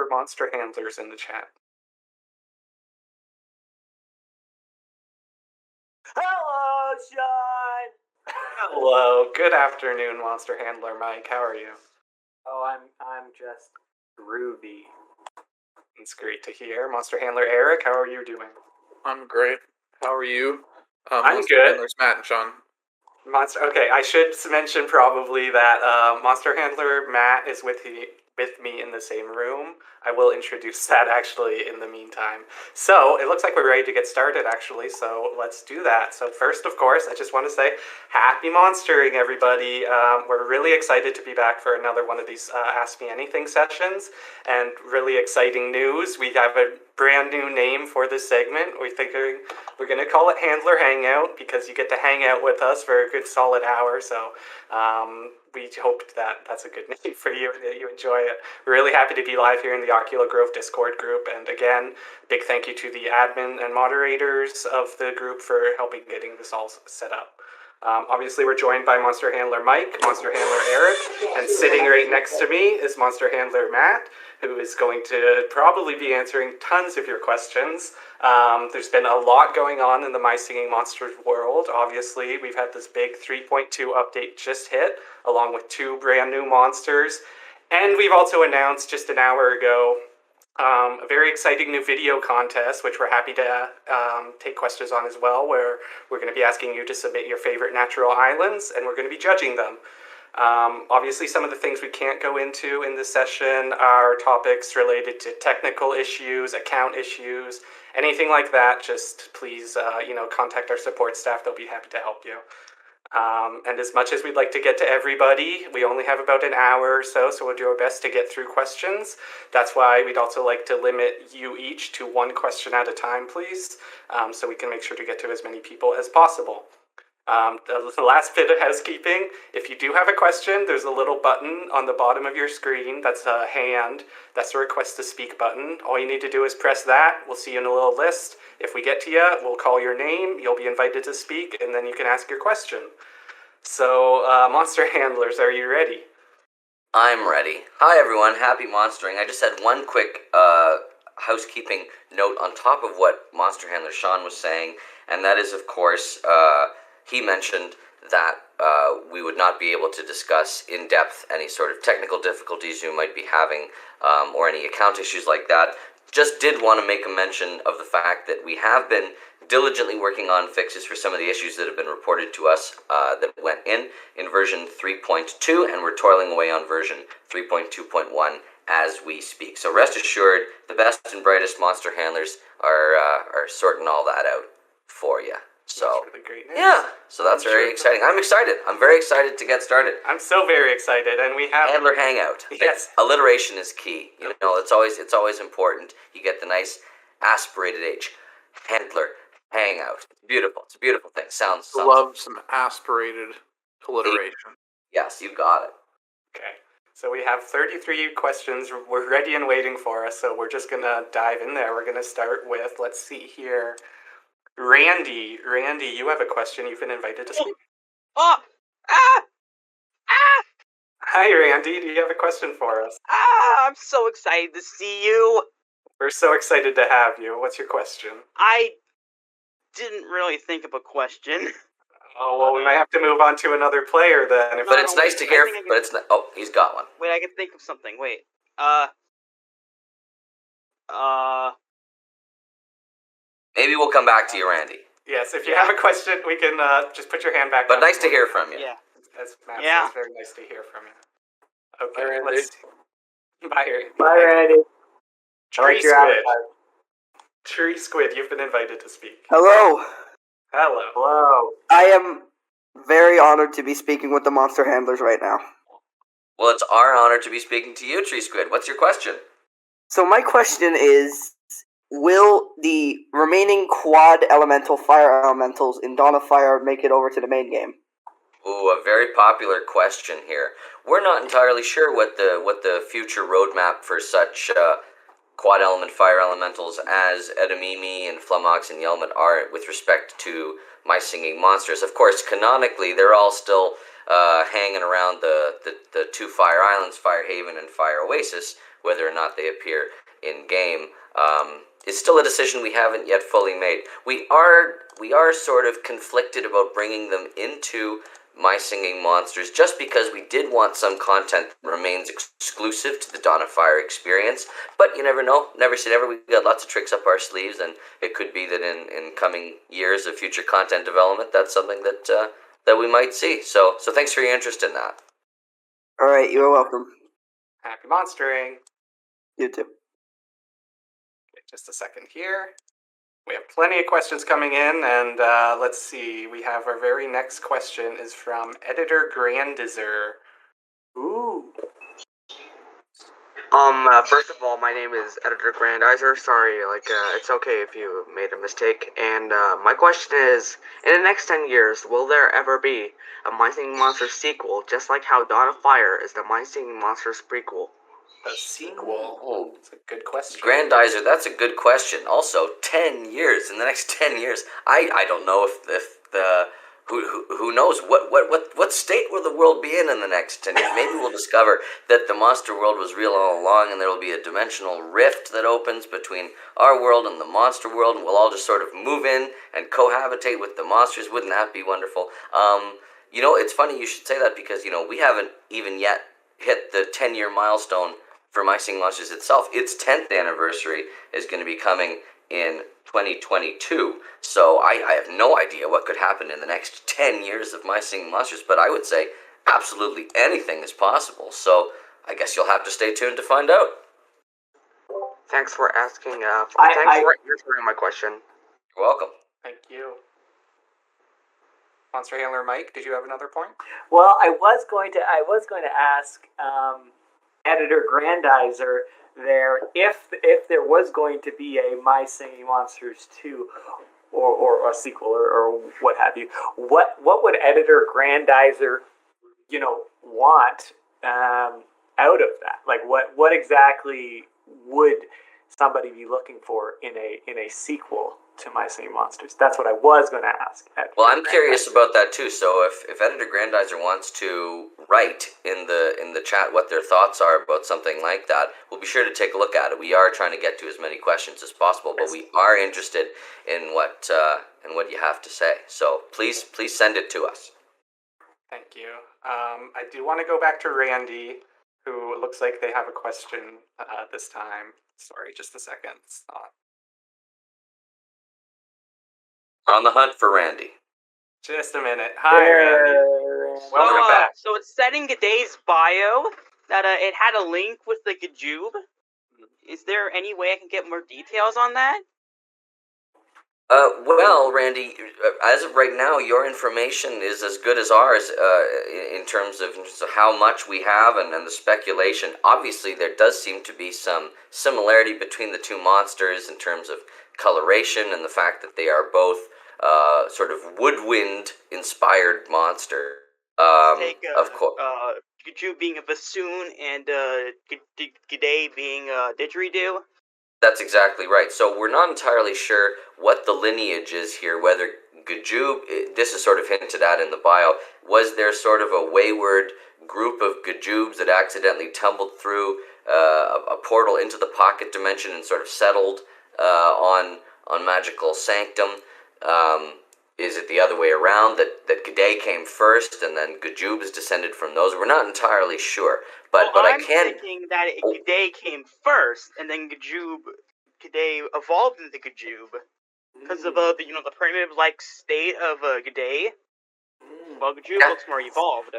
monster handlers in the chat. Hello, Sean! Hello, good afternoon, Monster Handler Mike. How are you? Oh, I'm just groovy. It's great to hear. Monster Handler Eric, how are you doing? I'm great. How are you? I'm Monster good. Handlers Matt and Sean. Okay, I should mention probably that Monster Handler Matt is with me in the same room. I will introduce that actually in the meantime. So it looks like we're ready to get started actually, so let's do that. So first, of course, I just want to say happy monstering, everybody. We're really excited to be back for another one of these Ask Me Anything sessions, and really exciting news. We have a brand new name for this segment. We're thinking we're going to call it Handler Hangout because you get to hang out with us for a good solid hour. So we hoped that that's a good name for you and that you enjoy it. We're really happy to be live here in the Ocular Grove Discord group. And again, big thank you to the admin and moderators of the group for helping getting this all set up. Obviously, we're joined by Monster Handler Mike, Monster Handler Eric, and sitting right next to me is Monster Handler Matt, who is going to probably be answering tons of your questions. There's been a lot going on in the My Singing Monsters world. Obviously, we've had this big 3.2 update just hit, along with 2 brand new monsters. And we've also announced just an hour ago a very exciting new video contest, which we're happy to take questions on as well, where we're going to be asking you to submit your favorite natural islands, and we're going to be judging them. Obviously, some of the things we can't go into in this session are topics related to technical issues, account issues, anything like that. Just please, contact our support staff. They'll be happy to help you. And as much as we'd like to get to everybody, we only have about an hour or so we'll do our best to get through questions. That's why we'd also like to limit you each to 1 question at a time, please, so we can make sure to get to as many people as possible. The last bit of housekeeping, if you do have a question, there's a little button on the bottom of your screen that's a hand. That's the request to speak button. All you need to do is press that. We'll see you in a little list. If we get to you, we'll call your name, you'll be invited to speak, and then you can ask your question. So, Monster Handlers, are you ready? I'm ready. Hi everyone, happy monstering. I just had one quick housekeeping note on top of what Monster Handler Sean was saying, and that is, of course, he mentioned that we would not be able to discuss in depth any sort of technical difficulties you might be having or any account issues like that. Just did want to make a mention of the fact that we have been diligently working on fixes for some of the issues that have been reported to us that went in version 3.2, and we're toiling away on version 3.2.1 as we speak. So rest assured, the best and brightest monster handlers are sorting all that out for you. So, that's really great news. Yeah, so that's very exciting. I'm excited. I'm very excited to get started. I'm so very excited, and we have... Handler Hangout. Yes. Alliteration is key. You know, it's always important. You get the nice aspirated H. Handler Hangout. It's beautiful. It's a beautiful thing. Sounds Love some aspirated alliteration. Yes, you got it. Okay. So we have 33 questions. We're ready and waiting for us, so we're just going to dive in there. We're going to start with, let's see here... Randy, you have a question. You've been invited to speak. Hi, Randy. Do you have a question for us? I'm so excited to see you. We're so excited to have you. What's your question? I didn't really think of a question. Oh, well, we might have to move on to another player then. But it's nice to hear. But it's not. Oh, he's got one. Wait, I can think of something. Wait. Maybe we'll come back to you, Randy. Yes, if you have a question, we can just put your hand back. But nice to hear from you. Yeah. As Matt says, very nice to hear from you. Okay, Bye, Randy. Bye, Randy. Tree Squid, you've been invited to speak. Hello. Hello. I am very honored to be speaking with the Monster Handlers right now. Well, it's our honor to be speaking to you, Tree Squid. What's your question? So my question is, will the remaining quad elemental fire elementals in Dawn of Fire make it over to the main game? Ooh, a very popular question here. We're not entirely sure what the future roadmap for such quad element fire elementals as Edamimi and Flummox and Yelmut are with respect to My Singing Monsters. Of course, canonically, they're all still hanging around the 2 fire islands, Fire Haven and Fire Oasis, whether or not they appear in game is still a decision we haven't yet fully made. We are sort of conflicted about bringing them into My Singing Monsters just because we did want some content that remains exclusive to the Dawn of Fire experience, but you never know, never say never. We've got lots of tricks up our sleeves, and it could be that in coming years of future content development, that's something that we might see. So thanks for your interest in that. All right, you're welcome. Happy monstering. You too. Okay, just a second here. We have plenty of questions coming in, and let's see. We have our very next question is from Editor Grandizer. Ooh. First of all, my name is Editor Grandizer. Sorry, it's okay if you made a mistake. And, my question is, in the next 10 years, will there ever be a My Singing Monsters sequel, just like how Dawn of Fire is the My Singing Monsters prequel? A sequel? Oh, that's a good question. Grandizer, that's a good question. Also, 10 years. In the next 10 years, I don't know if the... Who knows? What state will the world be in the next 10 years? Maybe we'll discover that the monster world was real all along, and there will be a dimensional rift that opens between our world and the monster world, and we'll all just sort of move in and cohabitate with the monsters. Wouldn't that be wonderful? It's funny you should say that because, we haven't even yet hit the 10-year milestone for My Singing Monsters itself. Its 10th anniversary is going to be coming in 2022, so I have no idea what could happen in the next 10 years of My Singing Monsters, but I would say absolutely anything is possible, so I guess you'll have to stay tuned to find out. Thanks for asking, for answering my question. You're welcome. Thank you. Monster Handler Mike, did you have another point? Well, I was going to ask Editor Grandizer there if there was going to be a My Singing Monsters 2 or a sequel or what have you, what would Editor Grandizer want out of that? Like what exactly would somebody be looking for in a sequel to My Singing Monsters? That's what I was going to ask. Well, I'm curious about that too. So if Editor Grandizer wants to write in the chat what their thoughts are about something like that, we'll be sure to take a look at it. We are trying to get to as many questions as possible, but we are interested in what you have to say. So please send it to us. Thank you. I do want to go back to Randy, who looks like they have a question this time. Sorry, just a second. It's not. We're on the hunt for Randy. Just a minute. Hi, Randy. Welcome back. So it's said in G'day's bio that it had a link with the Gajube. Is there any way I can get more details on that? Well, Randy, as of right now, your information is as good as ours in terms of how much we have and the speculation. Obviously, there does seem to be some similarity between the two monsters in terms of coloration and the fact that they are both sort of woodwind-inspired monster. Of course. Gajube being a bassoon and G'day being a didgeridoo. That's exactly right. So we're not entirely sure what the lineage is here, whether Gajube, this is sort of hinted at in the bio, was there sort of a wayward group of Gajubes that accidentally tumbled through a portal into the pocket dimension and sort of settled on Magical Sanctum? Is it the other way around, that G'day came first and then Gajube is descended from those? We're not entirely sure. But I'm I can thinking that G'day came first, and then G'day evolved into Gajube because of the primitive-like state of G'day. Well, Gajube looks more evolved.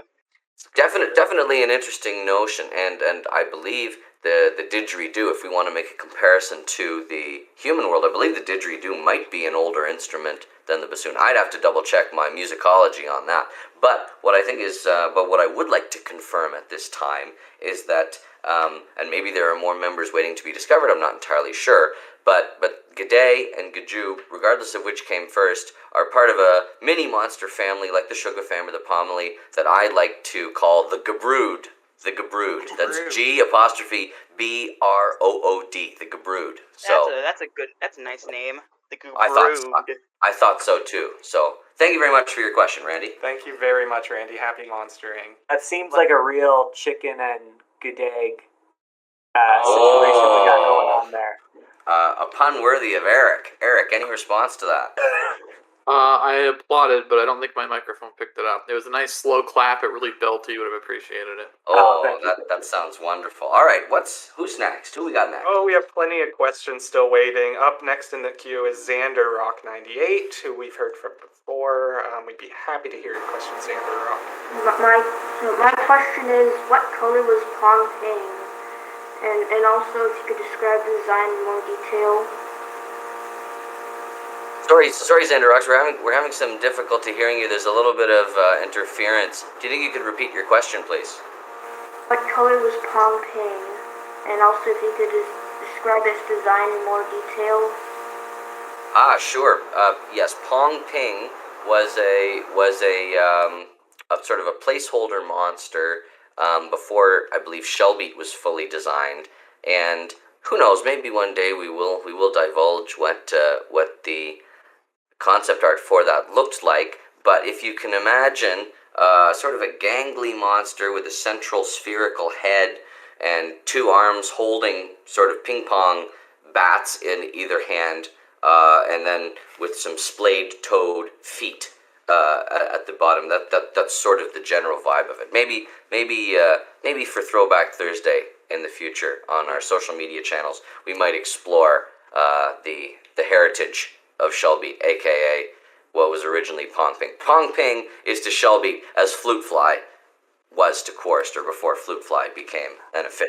Definitely an interesting notion, and I believe the didgeridoo, if we want to make a comparison to the human world, I believe the didgeridoo might be an older instrument than the bassoon. I'd have to double check my musicology on that. But what I would like to confirm at this time is that, and maybe there are more members waiting to be discovered, I'm not entirely sure, but G'day and Gajube, regardless of which came first, are part of a mini monster family like the Shugafam or the Pomely that I like to call the Gabrood. The Gabrood. That's G''B''ROOD. The Gabrood. So that's a nice name. The Gabrood. I thought so too. So thank you very much for your question, Randy. Thank you very much, Randy. Happy monstering. That seems like a real chicken and G'day situation we got going on there. A pun worthy of Eric. Eric, any response to that? I applauded, but I don't think my microphone picked it up. It was a nice slow clap. It really belty. You would have appreciated it. Oh, thank you. that sounds wonderful. All right, who's next? Who we got next? Oh, we have plenty of questions still waiting. Up next in the queue is Xander Rock 98, who we've heard from before. We'd be happy to hear your question, Xander Rock. My question is, what color was PongPing? And also, if you could describe the design in more detail. Sorry, Xander Rocks. We're having some difficulty hearing you. There's a little bit of interference. Do you think you could repeat your question, please? What color was PongPing? And also, if you could describe its design in more detail. Sure. Yes, PongPing was a sort of a placeholder monster before I believe Shellbeat was fully designed, and who knows? Maybe one day we will divulge what the concept art for that looked like. But if you can imagine sort of a gangly monster with a central spherical head and two arms holding sort of ping pong bats in either hand, and then with some splayed-toed feet at the bottom. That's sort of the general vibe of it. Maybe for Throwback Thursday in the future on our social media channels, we might explore the heritage of Shellbeat, aka what was originally PongPing. PongPing is to Shellbeat as Flutefly was to Chorister before Flutefly became an official.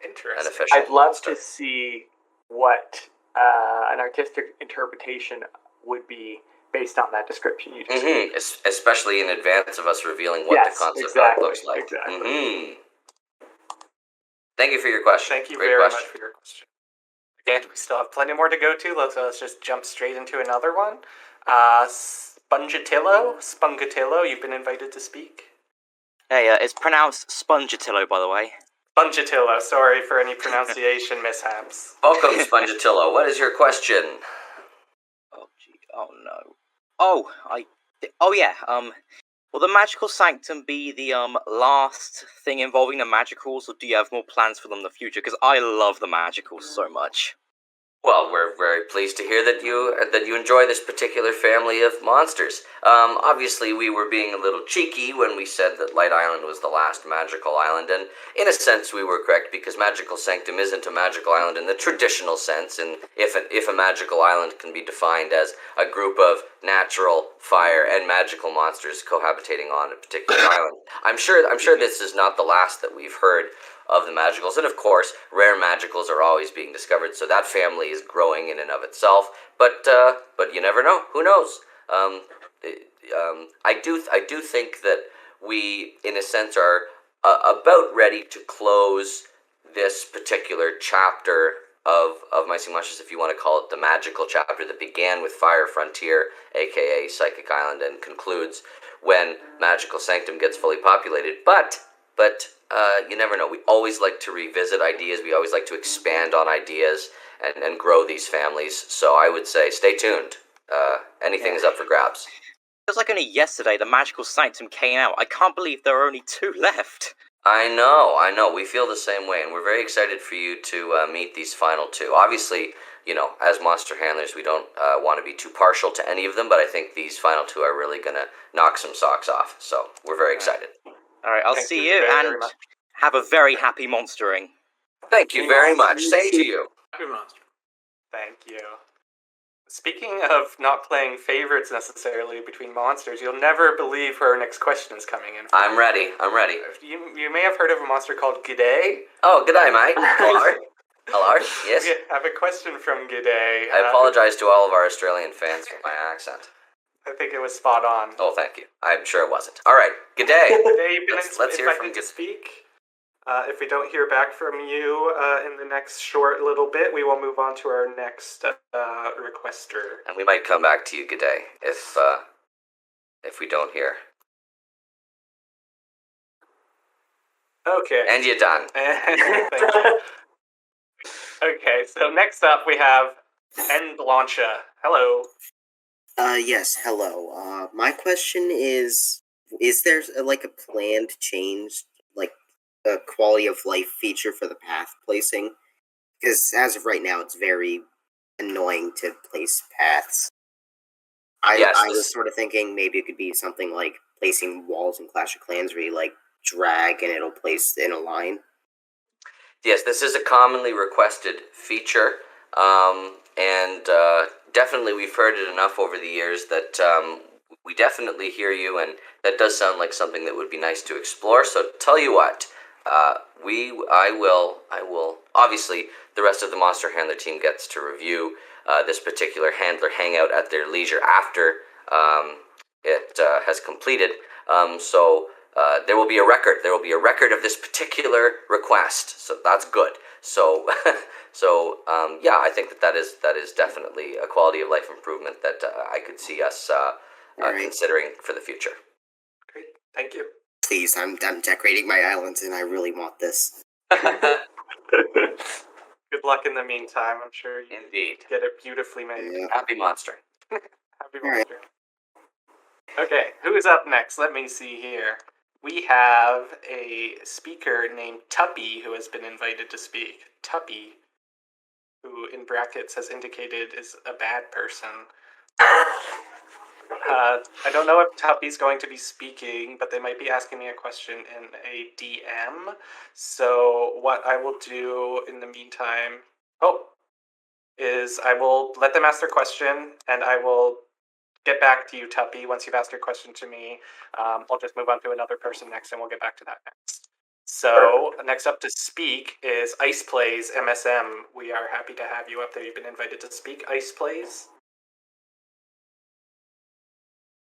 Interesting. I'd love monster. to see what an artistic interpretation would be based on that description you just gave. Especially in advance of us revealing what the concept art looks like. Exactly. Thank you for your question. Thank you Great very question. much for your question. Again, we still have plenty more to go to, so let's just jump straight into another one. Spongatillo, you've been invited to speak. Hey, it's pronounced Spongatillo, by the way. Spongatillo, sorry for any pronunciation mishaps. Welcome, Spongatillo. What is your question? Oh, gee. Oh, no. Oh, yeah. Will the Magical Sanctum be the last thing involving the Magicals, or do you have more plans for them in the future? Because I love the Magicals so much. Well, we're very pleased to hear that you enjoy this particular family of monsters. Obviously, we were being a little cheeky when we said that Light Island was the last magical island, and in a sense we were correct, because Magical Sanctum isn't a magical island in the traditional sense, and if a magical island can be defined as a group of natural, fire, and magical monsters cohabitating on a particular island. I'm sure this is not the last that we've heard of the Magicals, and of course, rare Magicals are always being discovered, so that family is growing in and of itself. But you never know. Who knows? I do think that we, in a sense, are about ready to close this particular chapter of Mythical Monsters, if you want to call it the magical chapter that began with Fire Frontier, aka Psychic Island, and concludes when Magical Sanctum gets fully populated. But you never know. We always like to revisit ideas. We always like to expand on ideas and grow these families. So I would say stay tuned. Anything is up for grabs. It was like only yesterday the Magical Sanctum came out. I can't believe there are only 2 left. I know. We feel the same way, and we're very excited for you to meet these final 2. Obviously, you know, as monster handlers, we don't want to be too partial to any of them, but I think these final 2 are really going to knock some socks off. So we're very excited. Alright, I'll Thank see you you, very and much. have a very happy monstering. Thank you very much. Same to you. Happy monster. Thank you. Speaking of not playing favorites necessarily between monsters, you'll never believe where our next question is coming in from. I'm ready. You may have heard of a monster called G'day. Oh, g'day, mate. Hello. Hello. Yes. We have a question from G'day. I apologize to all of our Australian fans for my accent. I think it was spot on. Oh, thank you. I'm sure it wasn't. All right. G'day. G'day, you've been Let's hear from invited to G'day. speak. If we don't hear back from you in the next short little bit, we will move on to our next requester. And we might come back to you, G'day, if we don't hear. Okay. And you're done. Thank you. Okay, so next up we have N. Blancha. Hello. Yes, hello. My question is there like a planned change, like the quality of life feature for the path placing, because as of right now, it's very annoying to place paths. I was sort of thinking maybe it could be something like placing walls in Clash of Clans where you like drag and it'll place in a line. Yes, this is a commonly requested feature, and definitely we've heard it enough over the years that we definitely hear you, and that does sound like something that would be nice to explore. So tell you what, I will. Obviously, the rest of the Monster Handler team gets to review this particular Handler Hangout at their leisure after it has completed. So there will be a record. There will be a record of this particular request. So that's good. So, yeah, I think that is definitely a quality of life improvement that I could see us considering for the future. Great, thank you. Please, I'm decorating my islands, and I really want this. Good luck in the meantime. I'm sure you Indeed. get it beautifully made. Yeah. Happy monstering. Happy All right. monstering. Okay, who is up next? Let me see here. We have a speaker named Tuppy who has been invited to speak. Tuppy, who in brackets has indicated is a bad person. I don't know if Tuppy's going to be speaking, but they might be asking me a question in a DM. So what I will do in the meantime, is I will let them ask their question, and I will get back to you, Tuppy, once you've asked your question to me. I'll just move on to another person next, and we'll get back to that next. So next up to speak is Ice Plays MSM. We are happy to have you up there. You've been invited to speak, Ice Plays.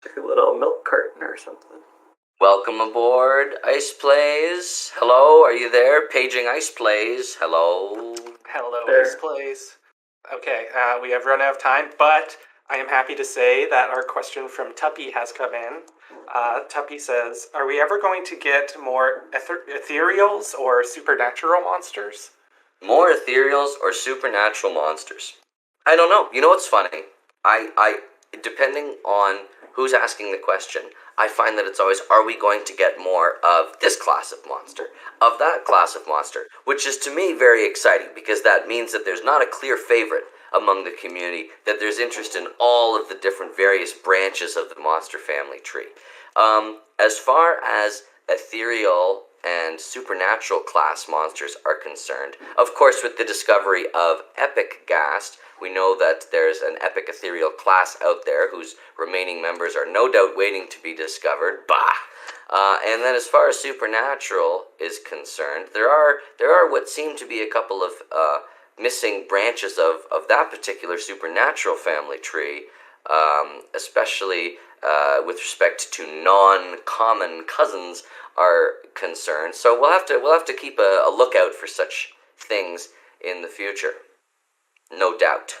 Like a little milk carton or something. Welcome aboard, Ice Plays. Hello, are you there? Paging Ice Plays. Hello. Hello, There. Ice Plays. Okay, we have run out of time, but I am happy to say that our question from Tuppy has come in. Tuppy says, are we ever going to get more ethereals or supernatural monsters? More ethereals or supernatural monsters? I don't know. You know what's funny? I depending on who's asking the question, I find that it's always, are we going to get more of this class of monster, of that class of monster, which is to me very exciting because that means that there's not a clear favorite among the community, that there's interest in all of the different various branches of the monster family tree. As far as ethereal and supernatural class monsters are concerned, of course with the discovery of Epic Ghast, we know that there's an epic ethereal class out there whose remaining members are no doubt waiting to be discovered. And then as far as supernatural is concerned, there are what seem to be a couple of missing branches of that particular supernatural family tree, especially with respect to non-common cousins are concerned. So we'll have to keep a lookout for such things in the future. No doubt.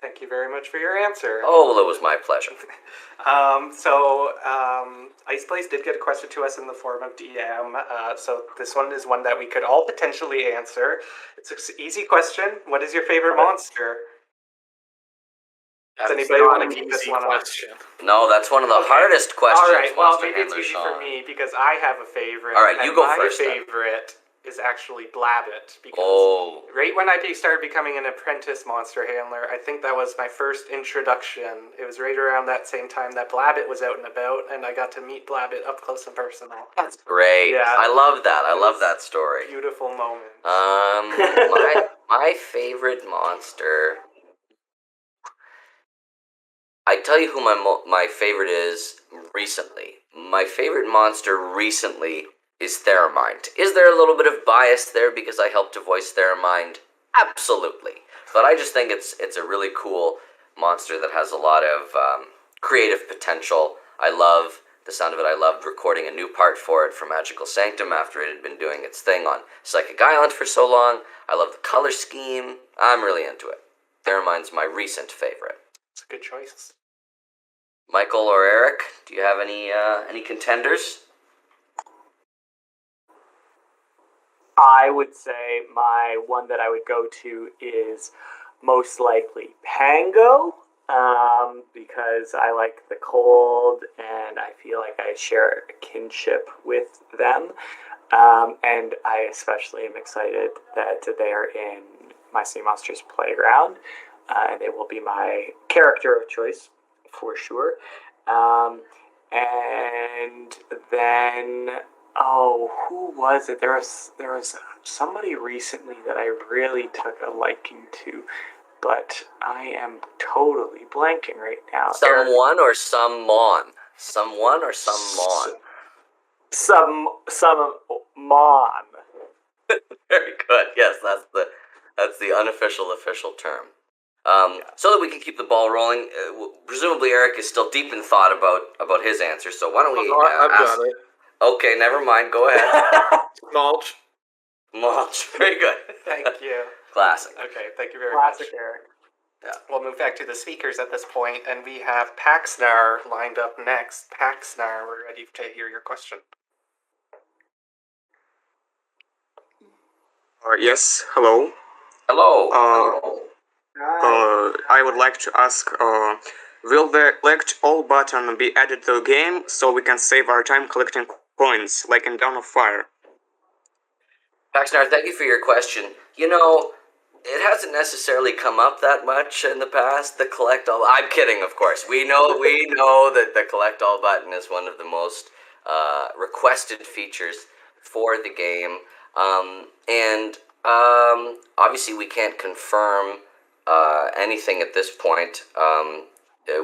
Thank you very much for your answer. Oh, well, it was my pleasure. Ice Blaze did get a question to us in the form of DM. So this one is one that we could all potentially answer. It's an easy question. What is your favorite monster? Does anybody want to keep this one up? No, that's one of the hardest questions. All right, well, Monster maybe it's Handler easy Sean. for me because I have a favorite. All right, you go my first, then. favorite is actually Blabbit because right when I started becoming an apprentice monster handler, I think that was my first introduction. It was right around that same time that Blabbit was out and about, and I got to meet Blabbit up close and personal. That's great. Yeah. I love that. I love that story. Beautiful moment. My favorite monster. I tell you who my favorite is recently. My favorite monster recently is Theramind. Is there a little bit of bias there because I helped to voice Theramind? Absolutely. But I just think it's a really cool monster that has a lot of creative potential. I love the sound of it. I loved recording a new part for it for Magical Sanctum after it had been doing its thing on Psychic Island for so long. I love the color scheme. I'm really into it. Theramind's my recent favorite. It's a good choice. Michael or Eric, do you have any contenders? I would say my one that I would go to is most likely Pango, because I like the cold and I feel like I share a kinship with them. And I especially am excited that they are in My Sea Monsters Playground. And they will be my character of choice, for sure. And then, who was it? There was somebody recently that I really took a liking to, but I am totally blanking right now. Someone or someone? Someone or someone? Some mon. Very good. Yes, that's the unofficial official term. So that we can keep the ball rolling, presumably Eric is still deep in thought about his answer. So why don't we? I've ask... got it. Okay, never mind. Go ahead. Mulch. Mulch. Very good. Thank you. Classic. Okay, thank you very Classic much. Eric. Yeah. We'll move back to the speakers at this point, and we have Paxnar lined up next. Paxnar, we're ready to hear your question. Yes, hello. Hello. I would like to ask, will the collect all button be added to the game so we can save our time collecting coins, like in Dawn of Fire? Paxnar, thank you for your question. You know, it hasn't necessarily come up that much in the past, the collect all... I'm kidding, of course. We know that the collect all button is one of the most requested features for the game. Obviously we can't confirm anything at this point.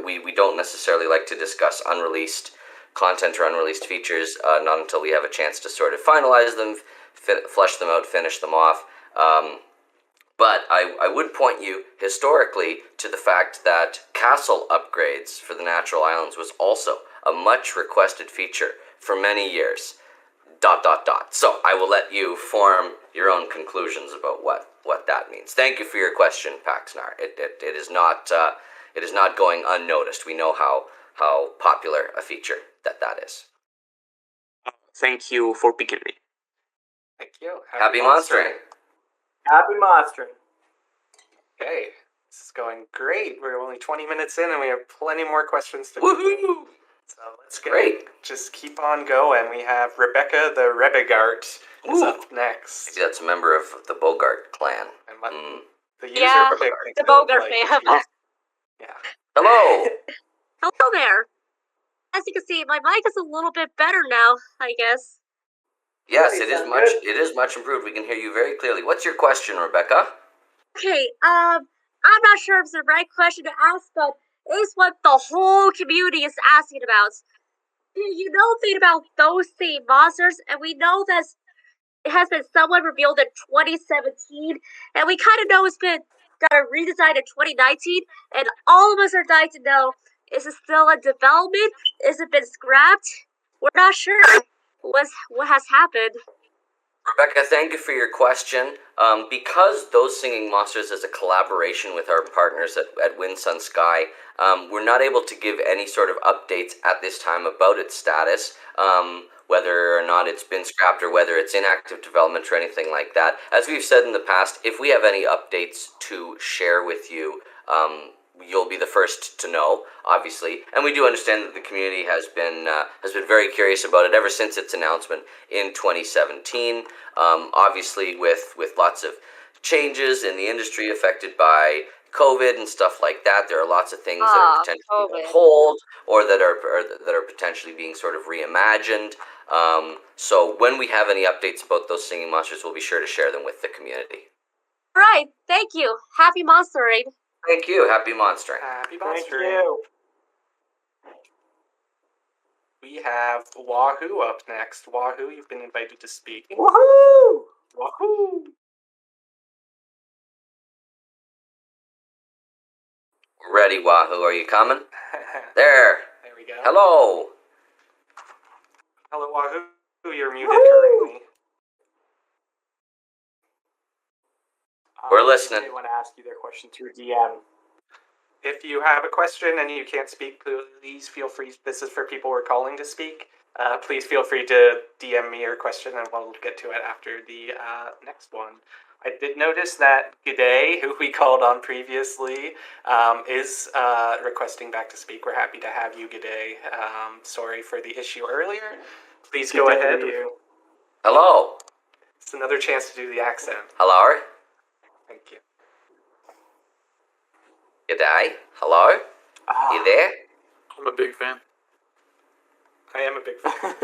We don't necessarily like to discuss unreleased content or unreleased features, not until we have a chance to sort of finalize them, flesh them out, finish them off. But I would point you historically to the fact that castle upgrades for the natural islands was also a much requested feature for many years. ... So I will let you form your own conclusions about what that means. Thank you for your question, Paxnar. It is not going unnoticed. We know how popular a feature that is. Thank you for picking me. Thank you. Happy monstering. Happy monstering. Okay, this is going great. We're only 20 minutes in, and we have plenty more questions to Woohoo! So let's just keep on going. We have Rebecca the Rebegart is up next. Maybe that's a member of the Bogart clan. And what the user Yeah, picked the Bogart like, fam. Yeah. Hello. Hello there. As you can see, my mic is a little bit better now, I guess. Yes, it is much improved. We can hear you very clearly. What's your question, Rebecca? Okay, I'm not sure if it's the right question to ask, but it's what the whole community is asking about. You know thing about those same monsters, and we know that it has been somewhat revealed in 2017, and we kind of know it's been got a redesign in 2019, and all of us are dying to know, is it still in development? Is it been scrapped? We're not sure what has happened. Rebecca, thank you for your question. Because Those Singing Monsters is a collaboration with our partners at Wind Sun Sky, we're not able to give any sort of updates at this time about its status, whether or not it's been scrapped or whether it's in active development or anything like that. As we've said in the past, if we have any updates to share with you, you'll be the first to know, obviously. And we do understand that the community has been very curious about it ever since its announcement in 2017. Obviously, with lots of changes in the industry affected by COVID and stuff like that, there are lots of things that are potentially on hold or that are potentially being sort of reimagined. So when we have any updates about Those Singing Monsters, we'll be sure to share them with the community. All right, thank you. Happy monstering. Thank you. Happy monstering. Happy Thank monstering. you. We have Wahoo up next. Wahoo, you've been invited to speak. Woohoo! Wahoo! Ready, Wahoo. Are you coming? There. There we go. Hello. Hello, Wahoo. You're muted currently. We're listening. They want to ask you their question through DM. If you have a question and you can't speak, please feel free. This is for people we're calling to speak. Please feel free to DM me your question, and we'll get to it after the next one. I did notice that G'day, who we called on previously, is requesting back to speak. We're happy to have you, G'day. Sorry for the issue earlier. Please go ahead. Hello. It's another chance to do the accent. Hello. Thank you. G'day. Hello. You there? I'm a big fan. I am a big fan.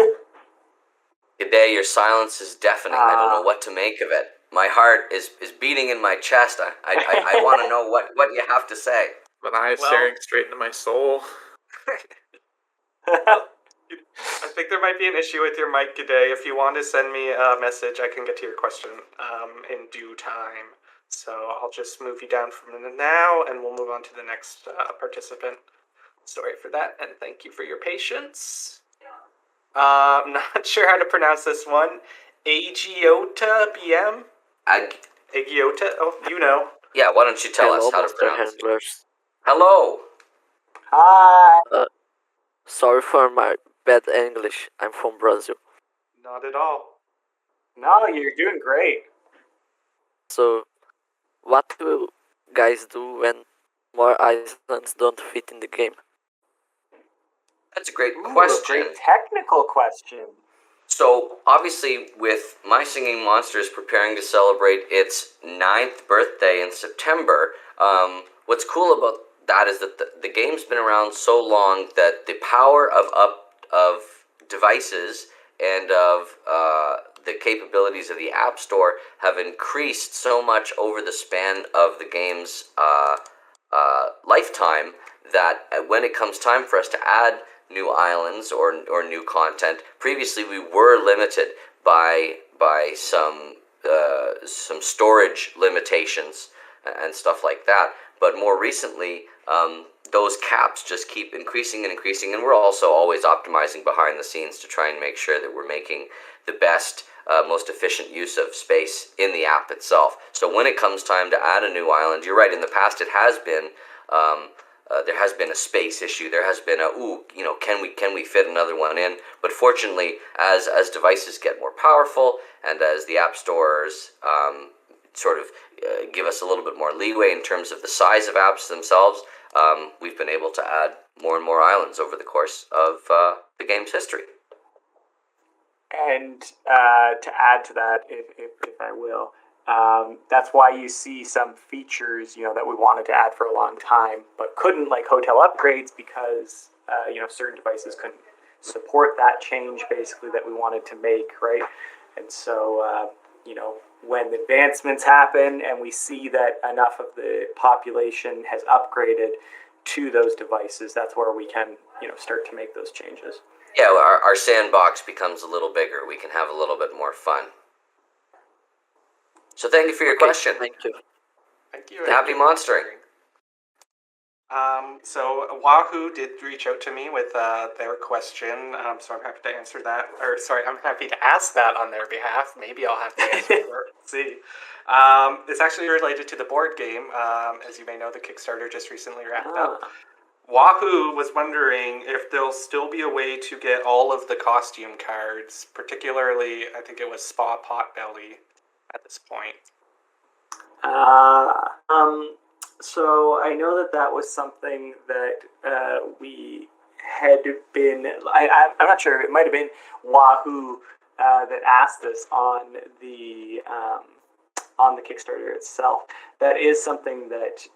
G'day, your silence is deafening. I don't know what to make of it. My heart is beating in my chest. I want to know what you have to say. But I staring straight into my soul. I think there might be an issue with your mic today. If you want to send me a message, I can get to your question in due time. So I'll just move you down from now, and we'll move on to the next participant. Sorry for that, and thank you for your patience. I'm not sure how to pronounce this one. Agiota BM? Agiota? Oh, you know. Yeah, why don't you tell us how to pronounce handlers. it? Hello. Hi. Sorry for my bad English. I'm from Brazil. Not at all. No, you're doing great. So, what will guys do when more islands don't fit in the game? That's a great Ooh, question. A great technical question. So, obviously, with My Singing Monster is preparing to celebrate its 9th birthday in September, what's cool about that is that the game's been around so long that the power of devices and of the capabilities of the App Store have increased so much over the span of the game's lifetime that when it comes time for us to add new islands or new content, previously we were limited by some storage limitations and stuff like that. But more recently, those caps just keep increasing and increasing, and we're also always optimizing behind the scenes to try and make sure that we're making the best, most efficient use of space in the app itself. So when it comes time to add a new island, you're right, in the past it has been, there has been a space issue. There has been can we fit another one in? But fortunately, as devices get more powerful and as the app stores give us a little bit more leeway in terms of the size of apps themselves, we've been able to add more and more islands over the course of the game's history. And to add to that, if I will, that's why you see some features, that we wanted to add for a long time, but couldn't, like hotel upgrades, because certain devices couldn't support that change, basically, that we wanted to make, right? And so, when advancements happen and we see that enough of the population has upgraded to those devices, that's where we can, start to make those changes. Yeah, our sandbox becomes a little bigger. We can have a little bit more fun. So thank you for your question. Thank you. Thank you. Happy monstering. So Wahoo did reach out to me with their question, so I'm happy to answer that. I'm happy to ask that on their behalf. Maybe I'll have to answer it. See. It's actually related to the board game. As you may know, the Kickstarter just recently wrapped up. Wahoo was wondering if there'll still be a way to get all of the costume cards, particularly, I think it was Spa Potbelly at this point. So I know that was something that we had been. I'm not sure. It might have been Wahoo that asked us on the Kickstarter itself. That is something that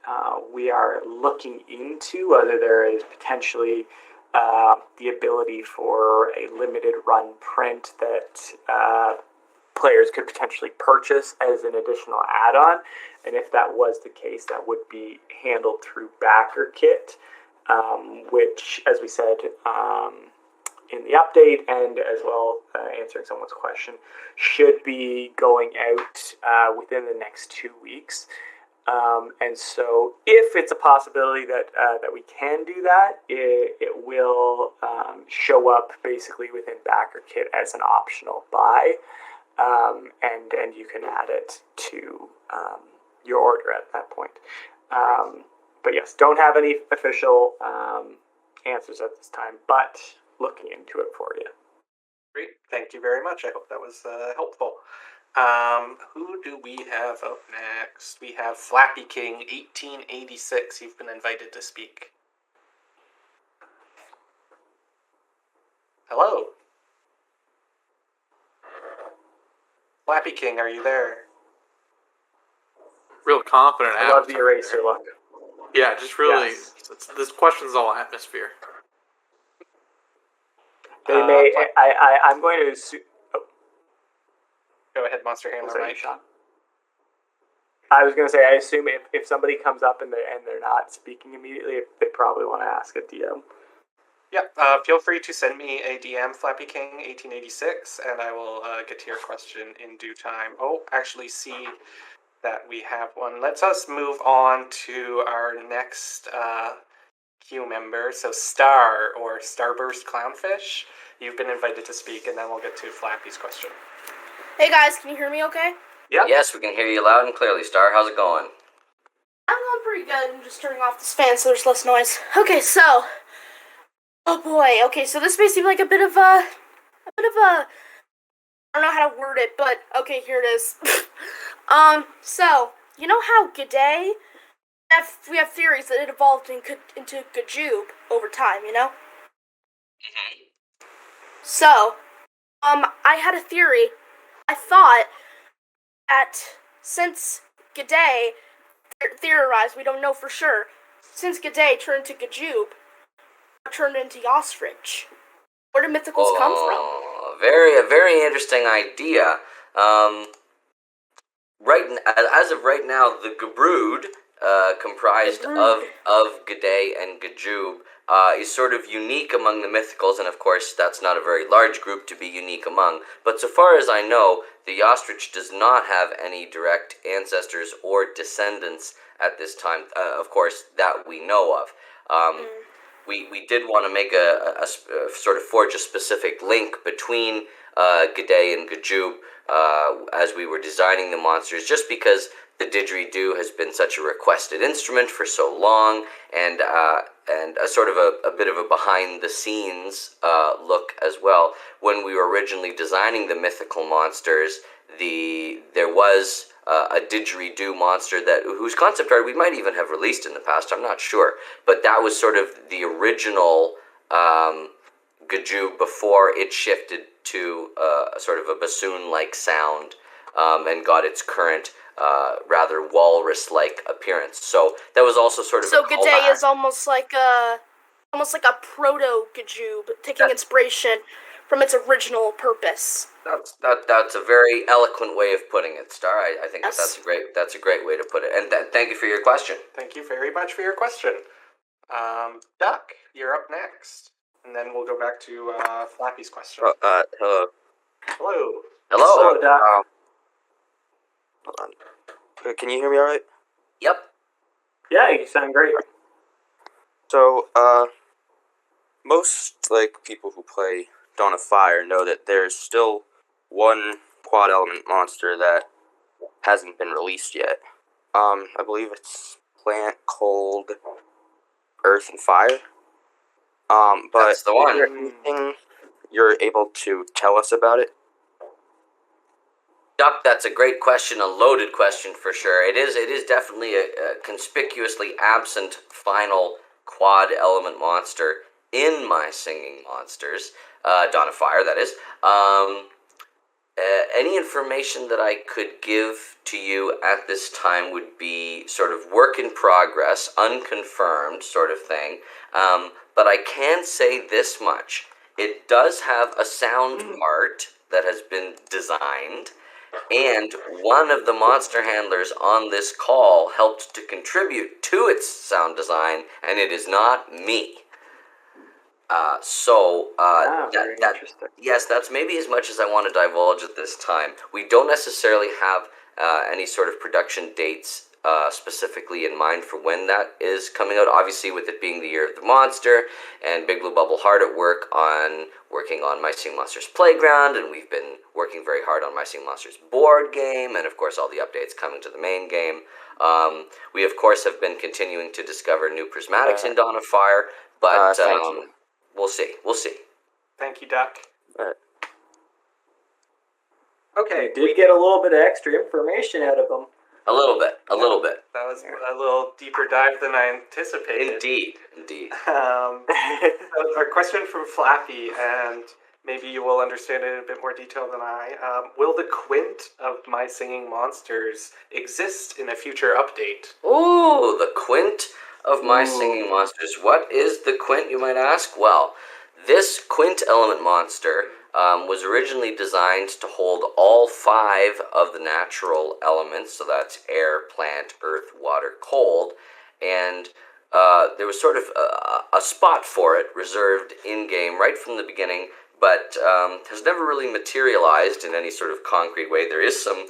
we are looking into. Whether there is potentially the ability for a limited run print that players could potentially purchase as an additional add-on, and if that was the case, that would be handled through BackerKit, which, as we said in the update, and as well answering someone's question, should be going out within the next 2 weeks. And so, if it's a possibility that we can do that, it will show up basically within BackerKit as an optional buy. And you can add it to your order at that point. But yes, don't have any official answers at this time, but looking into it for you. Great, thank you very much. I hope that was helpful. Who do we have up next? We have Flappy King 1886. You've been invited to speak. Hello. Flappy King, are you there? Real confident. I love the eraser look. Yeah, just really. Yes. This question's all atmosphere. They may. I'm going to assume. Oh, Go ahead, Monster Handler sorry, Mike. Sean. I was going to say, I assume if somebody comes up and they're not speaking immediately, they probably want to ask a DM. Yep. Feel free to send me a DM, Flappy King 1886, and I will get to your question in due time. Oh, actually, see that we have one. Let's us move on to our next queue member. So Star or Starburst Clownfish, you've been invited to speak, and then we'll get to Flappy's question. Hey guys, can you hear me okay? Yep. Yes, we can hear you loud and clearly, Star. How's it going? I'm going pretty good. I'm just turning off this fan so there's less noise. Okay, so... Oh boy, okay, so this may seem like a bit of a... I don't know how to word it, but okay, here it is. So, you know how G'day? We have theories that it evolved into Gajoob over time, you know? So, I had a theory. I thought that since G'day theorized, we don't know for sure, since G'day turned to Gajoob, turned into Yawstrich. Where do mythicals come from? A very interesting idea. As of right now, the Gabrood, comprised of G'day and Gajoob, is sort of unique among the mythicals, and of course that's not a very large group to be unique among, but so far as I know, the Yawstrich does not have any direct ancestors or descendants at this time, of course, that we know of. We did want to make a sort of forge a specific link between G'day and Gajoob as we were designing the monsters, just because the didgeridoo has been such a requested instrument for so long, and a sort of a bit of a behind-the-scenes look as well. When we were originally designing the mythical monsters, there was a didgeridoo monster whose concept art we might even have released in the past, I'm not sure, but that was sort of the original Gajoob before it shifted to sort of a bassoon-like sound and got its current rather walrus-like appearance. So that was also sort of so a G'day callback. is almost like a proto Gajoob, taking inspiration from its original purpose. That's a very eloquent way of putting it, Star. I think Yes. that's a great way to put it. And thank you for your question. Thank you very much for your question. Duck, you're up next. And then we'll go back to Flappy's question. Hello. Hello. Hello. Duck. Hold on. Can you hear me all right? Yep. Yeah, you sound great. So, most people who play Dawn of Fire know that there's still one quad element monster that hasn't been released yet. I believe it's Plant, Cold, Earth, and Fire. But That's the one. is there anything you're able to tell us about it? Duck, that's a great question, a loaded question for sure. It is definitely a conspicuously absent final quad element monster in my singing monsters, Dawn of Fire, that is. Any information that I could give to you at this time would be sort of work in progress, unconfirmed sort of thing. But I can say this much. It does have a sound part that has been designed, and one of the monster handlers on this call helped to contribute to its sound design, and it is not me. Very interesting. Yes, that's maybe as much as I want to divulge at this time. We don't necessarily have any sort of production dates specifically in mind for when that is coming out. Obviously, with it being the year of the monster, and Big Blue Bubble hard at work working on My Singing Monsters Playground, and we've been working very hard on My Singing Monsters board game, and of course all the updates coming to the main game. We of course have been continuing to discover new prismatics in Dawn of Fire, but we'll see. Thank you, Duck. Alright. Okay, We did get a little bit of extra information out of them. A little bit. That was a little deeper dive than I anticipated. Indeed. Our question from Flappy, and maybe you will understand it in a bit more detail than I. Will the Quint of My Singing Monsters exist in a future update? Ooh, the Quint of My Singing Monsters. What is the Quint, you might ask? Well, this Quint Element Monster was originally designed to hold all 5 of the natural elements, so that's air, plant, earth, water, cold, and there was sort of a spot for it reserved in-game right from the beginning, but has never really materialized in any sort of concrete way. There is some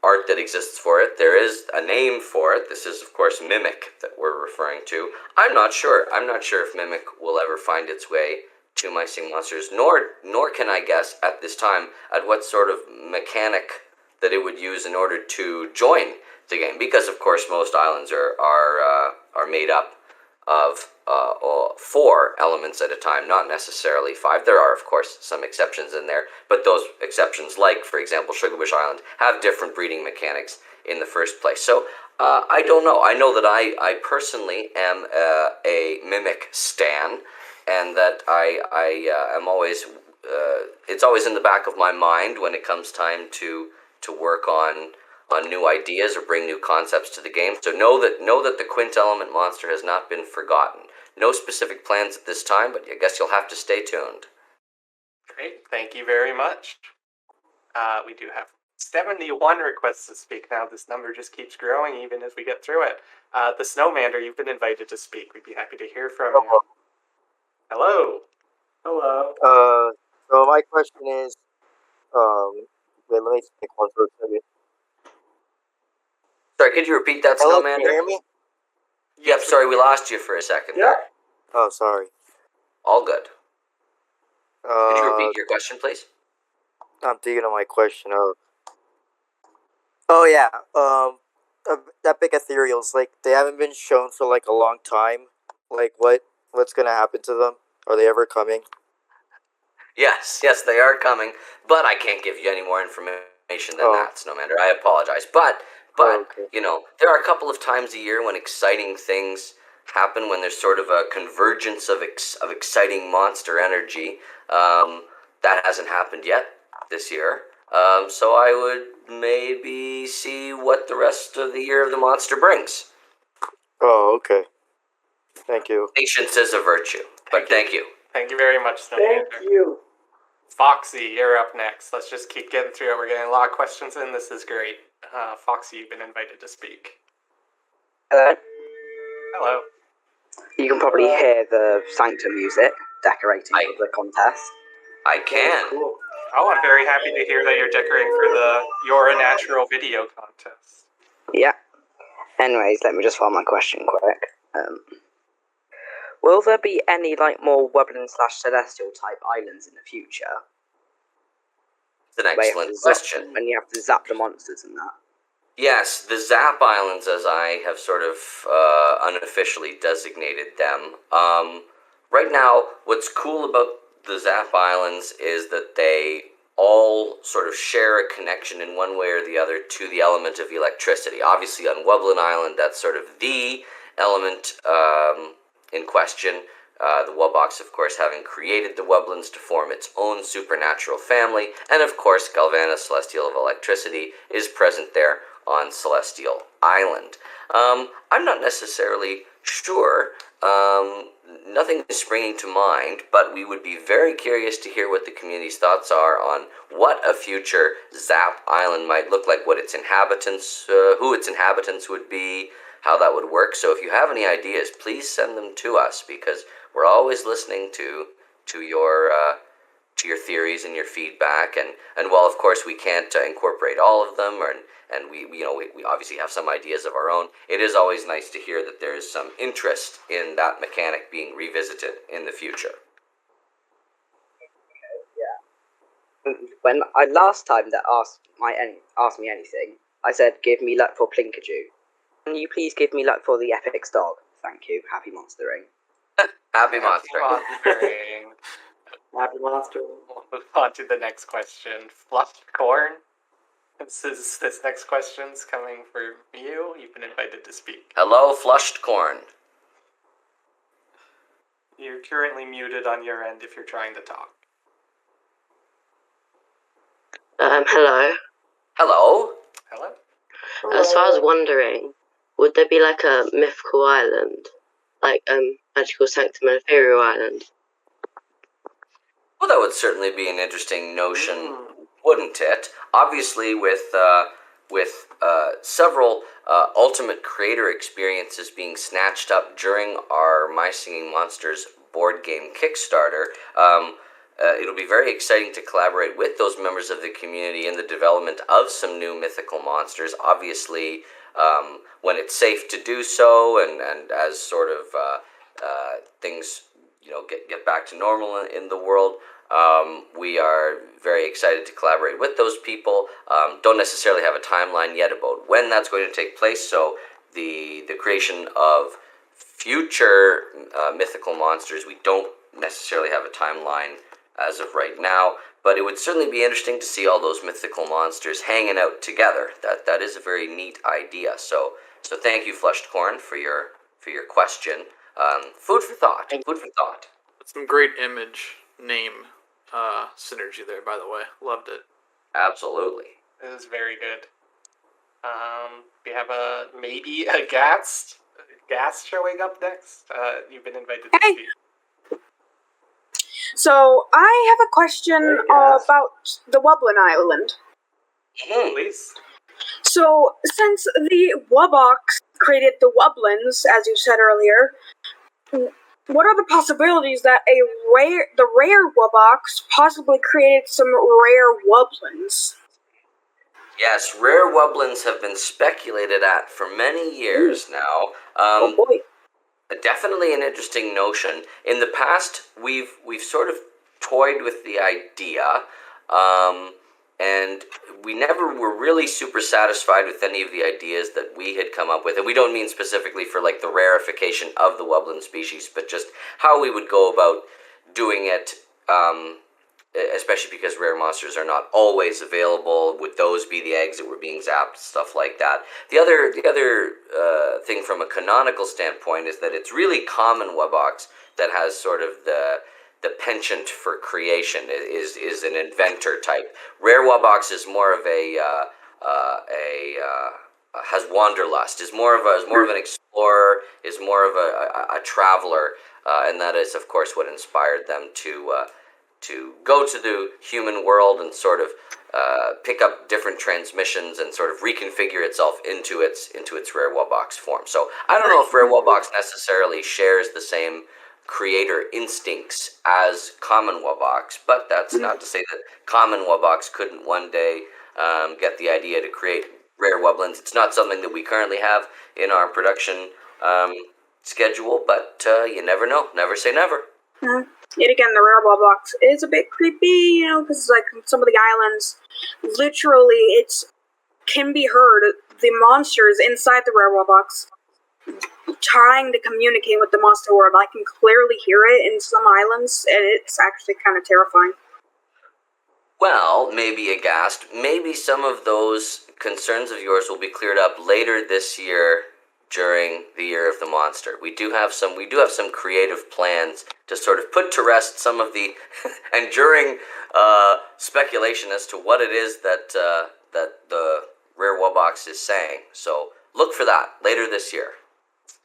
art that exists for it. There is a name for it. This is, of course, Mimic that we're referring to. I'm not sure. I'm not sure if Mimic will ever find its way to My Singing Monsters, nor can I guess at this time at what sort of mechanic that it would use in order to join the game, because of course most islands are made up of 4 elements at a time, not necessarily 5. There are, of course, some exceptions in there, but those exceptions, like, for example, Sugarbush Island, have different breeding mechanics in the first place. So, I don't know. I know that I personally am a Mimic stan, and that I am always, it's always in the back of my mind when it comes time to work on new ideas or bring new concepts to the game. So know that the Quint Element Monster has not been forgotten. No specific plans at this time, but I guess you'll have to stay tuned. Great, thank you very much. We do have 71 requests to speak now. This number just keeps growing even as we get through it. The Snowmander, you've been invited to speak. We'd be happy to hear from you. Hello. Hello. So my question is, wait, let me take one for a second. Sorry, could you repeat that, Hello, Snowmander? can you hear me? Yep, sorry, we lost you for a second there. Oh, sorry. All good. Could you repeat your question, please? I'm thinking of my question. Oh yeah. Epic Ethereals, like, they haven't been shown for like a long time. Like, what's gonna happen to them? Are they ever coming? Yes, they are coming, but I can't give you any more information than that, Snowmander. I apologize, but you know, there are a couple of times a year when exciting things happen, when there's sort of a convergence of exciting monster energy. That hasn't happened yet this year, so I would maybe see what the rest of the year of the monster brings. Oh, okay. Thank you. Patience is a virtue, but thank you. Thank you very much, Snowmander. Thank you. Foxy, you're up next. Let's just keep getting through it. We're getting a lot of questions in. This is great. Foxy, you've been invited to speak. Hello. Hello. You can probably hear the Sanctum music decorating for the contest. I can. Cool. Oh, I'm very happy to hear that you're decorating for the You're a Natural video contest. Yeah. Anyways, let me just find my question quick. Will there be any more Wublin / Celestial type islands in the future? It's an excellent question. And you have to zap the monsters and that. Yes, the Zap Islands, as I have sort of unofficially designated them. Right now, what's cool about the Zap Islands is that they all sort of share a connection in one way or the other to the element of electricity. Obviously, on Wublin Island, that's sort of the element in question. The Wubbox, of course, having created the Wublins to form its own supernatural family, and of course, Galvana, Celestial of Electricity, is present there on Celestial Island. I'm not necessarily sure. Nothing is springing to mind, but we would be very curious to hear what the community's thoughts are on what a future Zap Island might look like, what its inhabitants, who its inhabitants would be, how that would work. So if you have any ideas, please send them to us, because we're always listening to your theories and your feedback. And while of course we can't incorporate all of them, and we obviously have some ideas of our own, it is always nice to hear that there is some interest in that mechanic being revisited in the future. When I last time that asked me anything, I said, "Give me luck for Plinkaju." Can you please give me luck for the Epic's dog? Thank you. Happy monstering. Happy monstering. Happy monster. We'll move on to the next question. Flushed Corn. This next question's coming for you. You've been invited to speak. Hello, Flushed Corn. You're currently muted on your end if you're trying to talk. Hello. Hello. Hello. So I was wondering, would there be like a mythical island, like Magical Sanctum and Ethereal Island? Well, that would certainly be an interesting notion, wouldn't it? Obviously, with several ultimate creator experiences being snatched up during our My Singing Monsters board game Kickstarter, it'll be very exciting to collaborate with those members of the community in the development of some new mythical monsters. Obviously, when it's safe to do so, and as sort of things get back to normal in the world, we are very excited to collaborate with those people. Don't necessarily have a timeline yet about when that's going to take place, so the creation of future mythical monsters, we don't necessarily have a timeline as of right now, but it would certainly be interesting to see all those mythical monsters hanging out together. That is a very neat idea. So thank you, Flushed Corn, for your question. Food for thought. Food for thought. Some great image name synergy there, by the way. Loved it. Absolutely. It was very good. We have maybe a Gast showing up next. You've been invited to speak. So I have a question about the Wublin Island. Please. So since the Wubbox created the Wublins, as you said earlier, what are the possibilities that the Rare Wubbox possibly created some Rare Wublins? Yes, Rare Wublins have been speculated at for many years now. Oh boy. Definitely an interesting notion. In the past, we've sort of toyed with the idea, and we never were really super satisfied with any of the ideas that we had come up with. And we don't mean specifically for like the rarefication of the Wublin species, but just how we would go about doing it, especially because rare monsters are not always available. Would those be the eggs that were being zapped, stuff like that? The other thing from a canonical standpoint is that it's really common Wubbox that has sort of the penchant for creation, is an inventor type. Rare Wubbox is more of has wanderlust, is more of an explorer, is more of a traveler, and that is of course what inspired them to go to the human world and sort of pick up different transmissions and sort of reconfigure itself into its Rare Wubbox form. So I don't know if Rare Wubbox necessarily shares the same creator instincts as common Wubbox, but that's not to say that common Wubbox couldn't one day get the idea to create Rare Wublins. It's not something that we currently have in our production schedule, but you never know. Never say never. Yet again, the Rare Wubbox is a bit creepy, because like some of the islands, literally, can be heard, the monsters inside the Rare Wubbox trying to communicate with the monster world. I can clearly hear it in some islands, and it's actually kind of terrifying. Well, maybe Aghast, maybe some of those concerns of yours will be cleared up later this year during the Year of the Monster. We do have some creative plans to sort of put to rest some of the enduring speculation as to what it is that the Rare Wubbox is saying. So look for that later this year.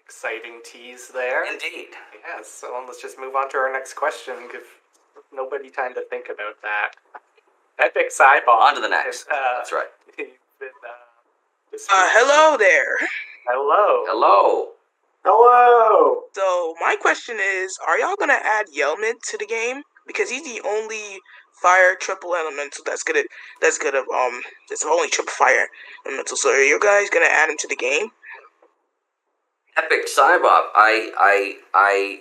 Exciting tease there. Indeed. Yes, so let's just move on to our next question. Give nobody time to think about that. Epic Sideball. On to the next. That's right. Hello there. Hello. Hello. Hello. So my question is, are y'all gonna add Yelmut to the game? Because he's the only fire triple elemental that's only triple fire elemental. So are you guys gonna add him to the game? Epic Cybob, I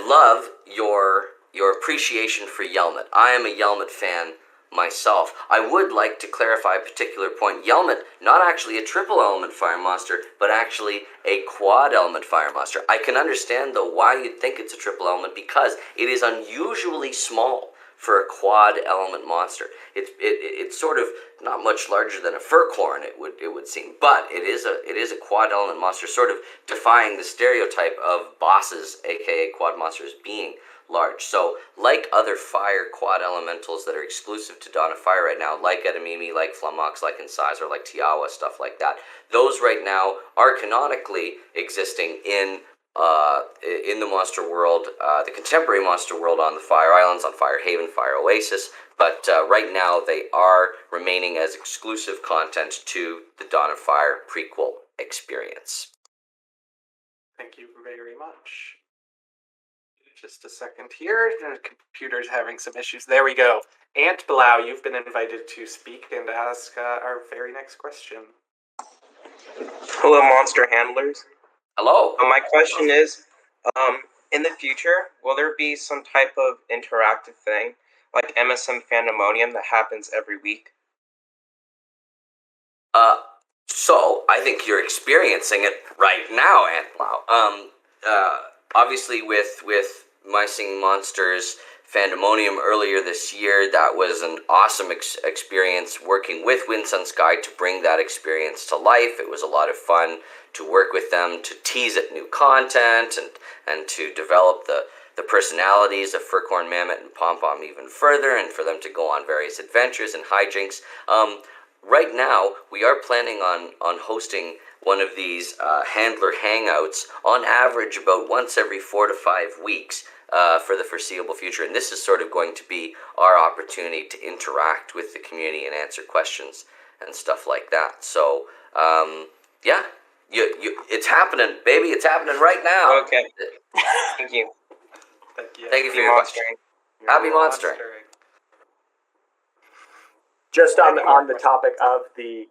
love your appreciation for Yelmut. I am a Yelmut fan myself. I would like to clarify a particular point. Yelmut, not actually a triple element fire monster, but actually a quad element fire monster. I can understand though why you'd think it's a triple element, because it is unusually small for a quad element monster. It's sort of not much larger than a furcloran, it would seem, but it is a quad element monster, sort of defying the stereotype of bosses, aka quad monsters, being large. So, like other fire quad elementals that are exclusive to Dawn of Fire right now, like Edamimi, like Flamox, like Incisor, like Tiawa, stuff like that, those right now are canonically existing in the monster world, the contemporary monster world on the Fire Islands, on Fire Haven, Fire Oasis, but right now they are remaining as exclusive content to the Dawn of Fire prequel experience. Thank you very much. Just a second here. The computer's having some issues. There we go. Aunt Blau, you've been invited to speak and ask our very next question. Hello, monster handlers. Hello. My question is, in the future, will there be some type of interactive thing, like MSM Fandemonium, that happens every week? So, I think you're experiencing it right now, Aunt Blau. Obviously with My Singing Monsters Fandemonium earlier this year, that was an awesome experience working with Wind Sun Sky to bring that experience to life. It was a lot of fun to work with them, to tease at new content, and to develop the personalities of Furcorn Mammoth and PongPing even further, and for them to go on various adventures and hijinks. Right now, we are planning on hosting one of these Handler Hangouts on average about once every 4 to 5 weeks for the foreseeable future. And this is sort of going to be our opportunity to interact with the community and answer questions and stuff like that. So, yeah, it's happening, baby. It's happening right now. Okay. Thank you. Thank you for your question. Happy monstering. Just on the topic of the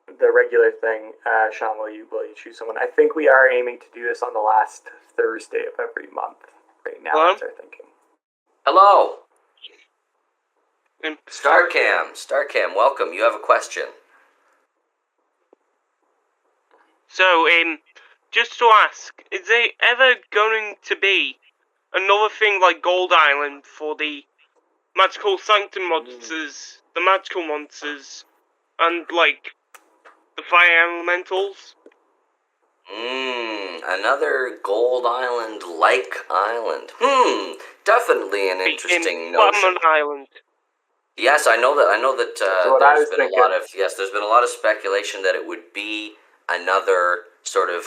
regular thing, Sean, will you choose someone? I think we are aiming to do this on the last Thursday of every month right now. That's our thinking. Hello. Starcam, welcome. You have a question. So, just to ask, is there ever going to be another thing like Gold Island for the Magical Sanctum monsters, the magical monsters, and like the fire elementals? Another Gold Island-like island. Definitely an interesting notion. Island. Yes, I know that. There's been thinking. There's been a lot of speculation that it would be another sort of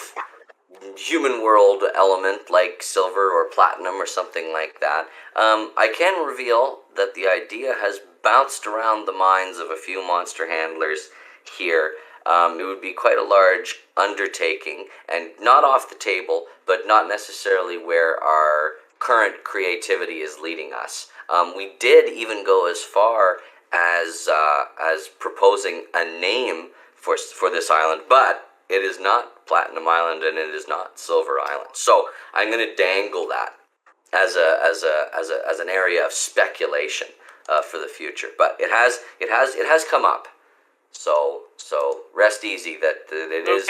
human world element like silver or platinum or something like that. I can reveal that the idea has bounced around the minds of a few monster handlers here. It would be quite a large undertaking and not off the table, but not necessarily where our current creativity is leading us. We did even go as far as proposing a name for this island, but it is not Platinum Island and it is not Silver Island. So I'm going to dangle that as an area of speculation for the future. But it has come up. So rest easy that it is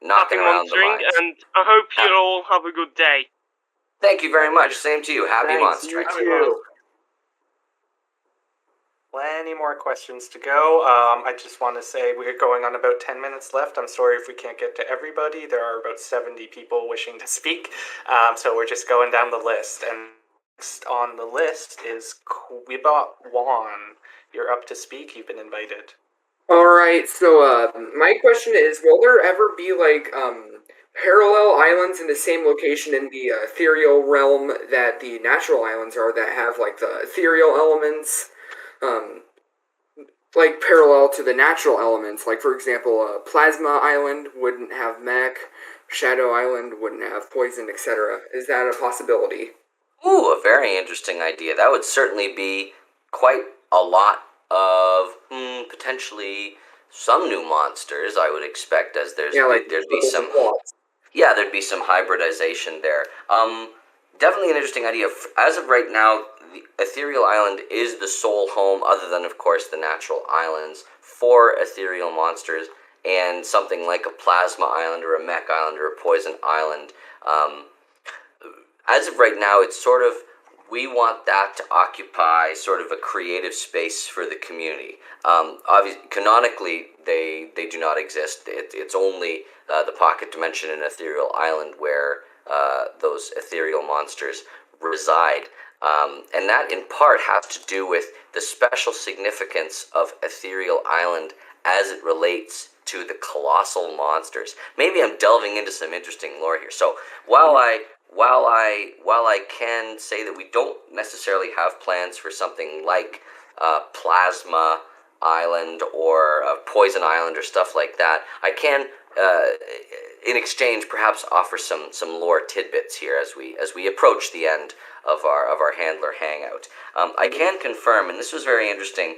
knocking around the minds. And I hope you all have a good day. Thank you very much. Same to you. Happy monstering. You too. Plenty more questions to go. I just want to say we're going on about 10 minutes left. I'm sorry if we can't get to everybody. There are about 70 people wishing to speak. So we're just going down the list. And next on the list is Quibot Wan. You're up to speak. You've been invited. Alright, so my question is, will there ever be like parallel islands in the same location in the ethereal realm that the natural islands are, that have like the ethereal elements like parallel to the natural elements? Like for example, Plasma Island wouldn't have Mech, Shadow Island wouldn't have Poison, etc. Is that a possibility? Ooh, a very interesting idea. That would certainly be quite a lot of potentially some new monsters, I would expect, as there'd be some hybridization there. Definitely an interesting idea. As of right now, the Ethereal Island is the sole home, other than of course the natural islands, for ethereal monsters, and something like a Plasma Island or a Mech Island or a Poison Island. As of right now, it's sort of, we want that to occupy sort of a creative space for the community. Obviously, canonically, they do not exist. It's only the Pocket Dimension and Ethereal Island where those ethereal monsters reside. And that in part has to do with the special significance of Ethereal Island as it relates to the colossal monsters. Maybe I'm delving into some interesting lore here. So while I can say that we don't necessarily have plans for something like Plasma Island or Poison Island or stuff like that, I can in exchange perhaps offer some lore tidbits here as we approach the end of our Handler Hangout. I can confirm, and this was very interesting.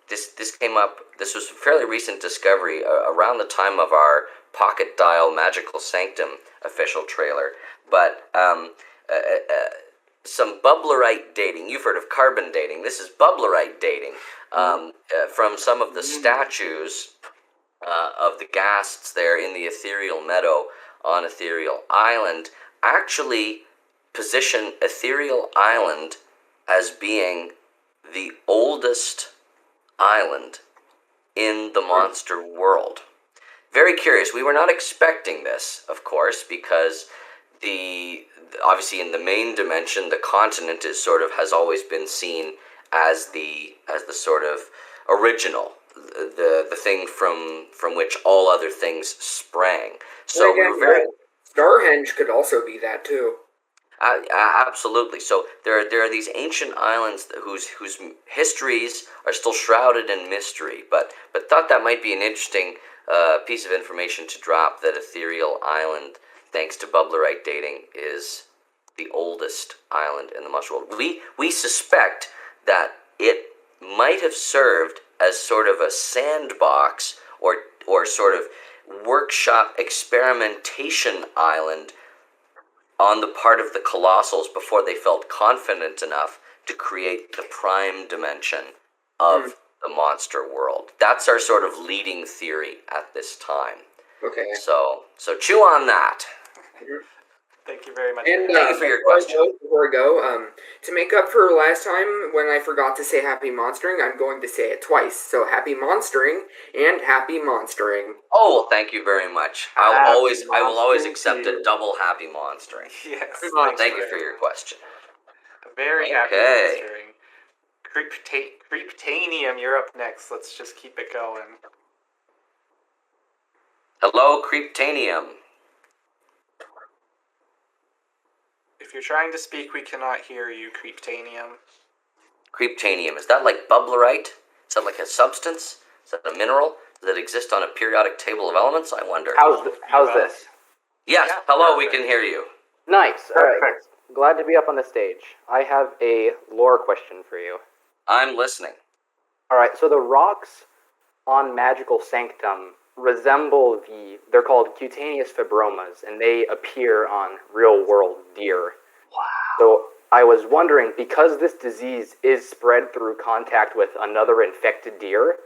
This came up. This was a fairly recent discovery around the time of our Pocket Dial Magical Sanctum official trailer. But some bubblerite dating. You've heard of carbon dating. This is bubblerite dating from some of the statues of the ghasts there in the Ethereal Meadow on Ethereal Island. Actually position Ethereal Island as being the oldest island in the monster world. Very curious. We were not expecting this, of course, because obviously in the main dimension, the continent has always been seen as the sort of original, the thing from which all other things sprang. So we were very. Starhenge could also be that too. Absolutely. So there are these ancient islands whose histories are still shrouded in mystery, but thought that might be an interesting piece of information to drop, that Ethereal Island, thanks to bubblerite dating, is the oldest island in the monster world. We suspect that it might have served as sort of a sandbox or sort of workshop experimentation island on the part of the Colossals before they felt confident enough to create the prime dimension of the monster world. That's our sort of leading theory at this time. Okay. So chew on that. Thank you very much. And thank you for your question. Before I go, to make up for last time when I forgot to say happy monstering, I'm going to say it twice. So happy monstering and happy monstering. Oh, well, thank you very much. I will always accept a double happy monstering. Yes. Thank you for your question. Very happy monstering. Creeptanium, you're up next. Let's just keep it going. Hello, Creeptanium. If you're trying to speak, we cannot hear you, Creeptanium. Creeptanium, is that like bubblerite? Is that like a substance? Is that a mineral? Does it exist on a periodic table of elements? I wonder. How's this? Yes, hello, we can hear you. Nice. All right. Glad to be up on the stage. I have a lore question for you. I'm listening. All right, so the rocks on Magical Sanctum resemble they're called cutaneous fibromas, and they appear on real-world deer. Wow. So I was wondering, because this disease is spread through contact with another infected deer,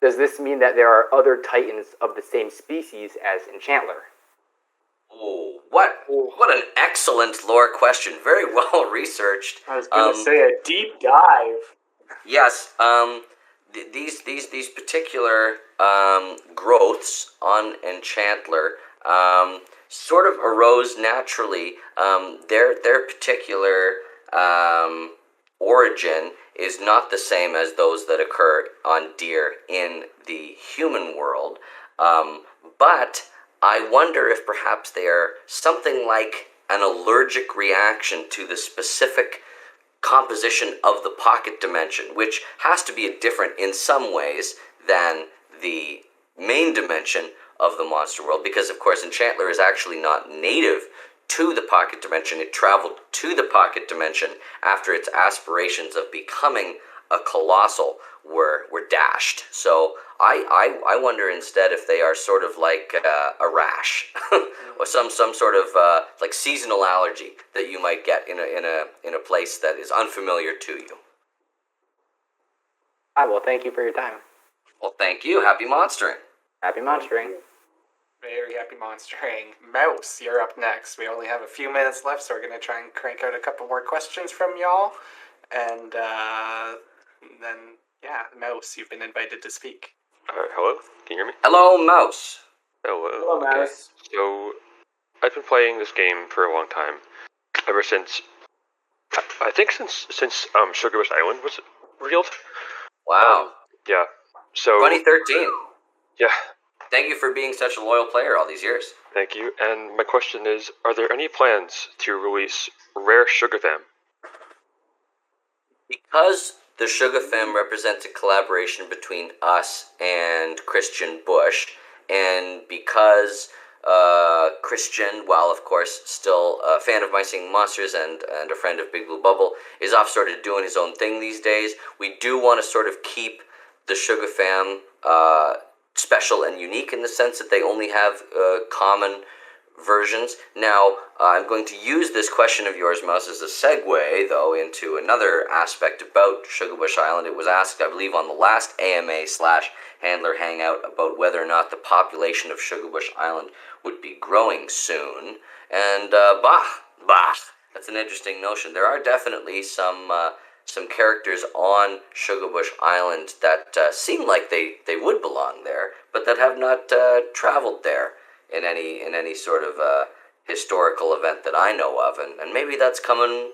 does this mean that there are other titans of the same species as Enchantler? Oh, what an excellent lore question. Very well researched. I was going to say a deep dive. Yes, these particular growths on Enchantler sort of arose naturally. Their particular origin is not the same as those that occur on deer in the human world, but I wonder if perhaps they are something like an allergic reaction to the specific composition of the pocket dimension, which has to be different in some ways than the main dimension of the monster world, because of course Enchantler is actually not native to the pocket dimension. It traveled to the pocket dimension after its aspirations of becoming a colossal were dashed. So I wonder instead if they are sort of like a rash or some sort of like seasonal allergy that you might get in a place that is unfamiliar to you. Well, thank you for your time. Well, thank you. Happy monstering. Happy monstering. Very happy monstering. Mouse, you're up next. We only have a few minutes left, so we're going to try and crank out a couple more questions from y'all. And then, yeah, Mouse, you've been invited to speak. Hello? Can you hear me? Hello, Mouse. Hello, Mouse. So, I've been playing this game for a long time. Ever since I think since Sugarbush Island was revealed. Wow. Yeah. So 2013. Yeah. Thank you for being such a loyal player all these years. Thank you. And my question is, are there any plans to release Rare Shugafam? Because the Shugafam represents a collaboration between us and Christian Bush, and because Christian, while of course still a fan of My Singing Monsters and a friend of Big Blue Bubble, is off sort of doing his own thing these days, we do want to sort of keep the Shugafam special and unique in the sense that they only have common versions. Now, I'm going to use this question of yours, Mouse, as a segue, though, into another aspect about Sugarbush Island. It was asked, I believe, on the last AMA/Handler Hangout about whether or not the population of Sugarbush Island would be growing soon. And, that's an interesting notion. There are definitely some characters on Sugarbush Island that seem like they would belong there, but that have not traveled there in any sort of historical event that I know of, and maybe that's coming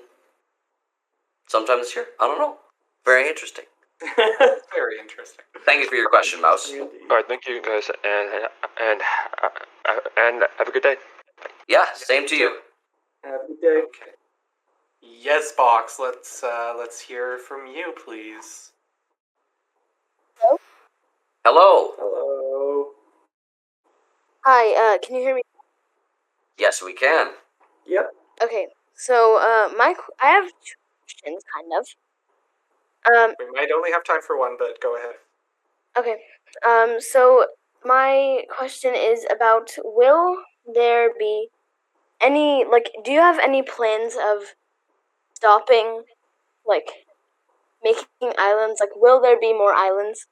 sometime this year. I don't know. Very interesting. Very interesting. Thank you for your question, Mouse. All right, thank you guys, and have a good day. Yeah, same to you. Have a good day. Okay. Yes, Box. Let's hear from you, please. Hello. Hello. Hi, can you hear me? Yes, we can. Yep. Okay, so I have two questions, kind of. We might only have time for one, but go ahead. Okay. So my question is about, will there be any, do you have any plans of stopping, making islands? Will there be more islands?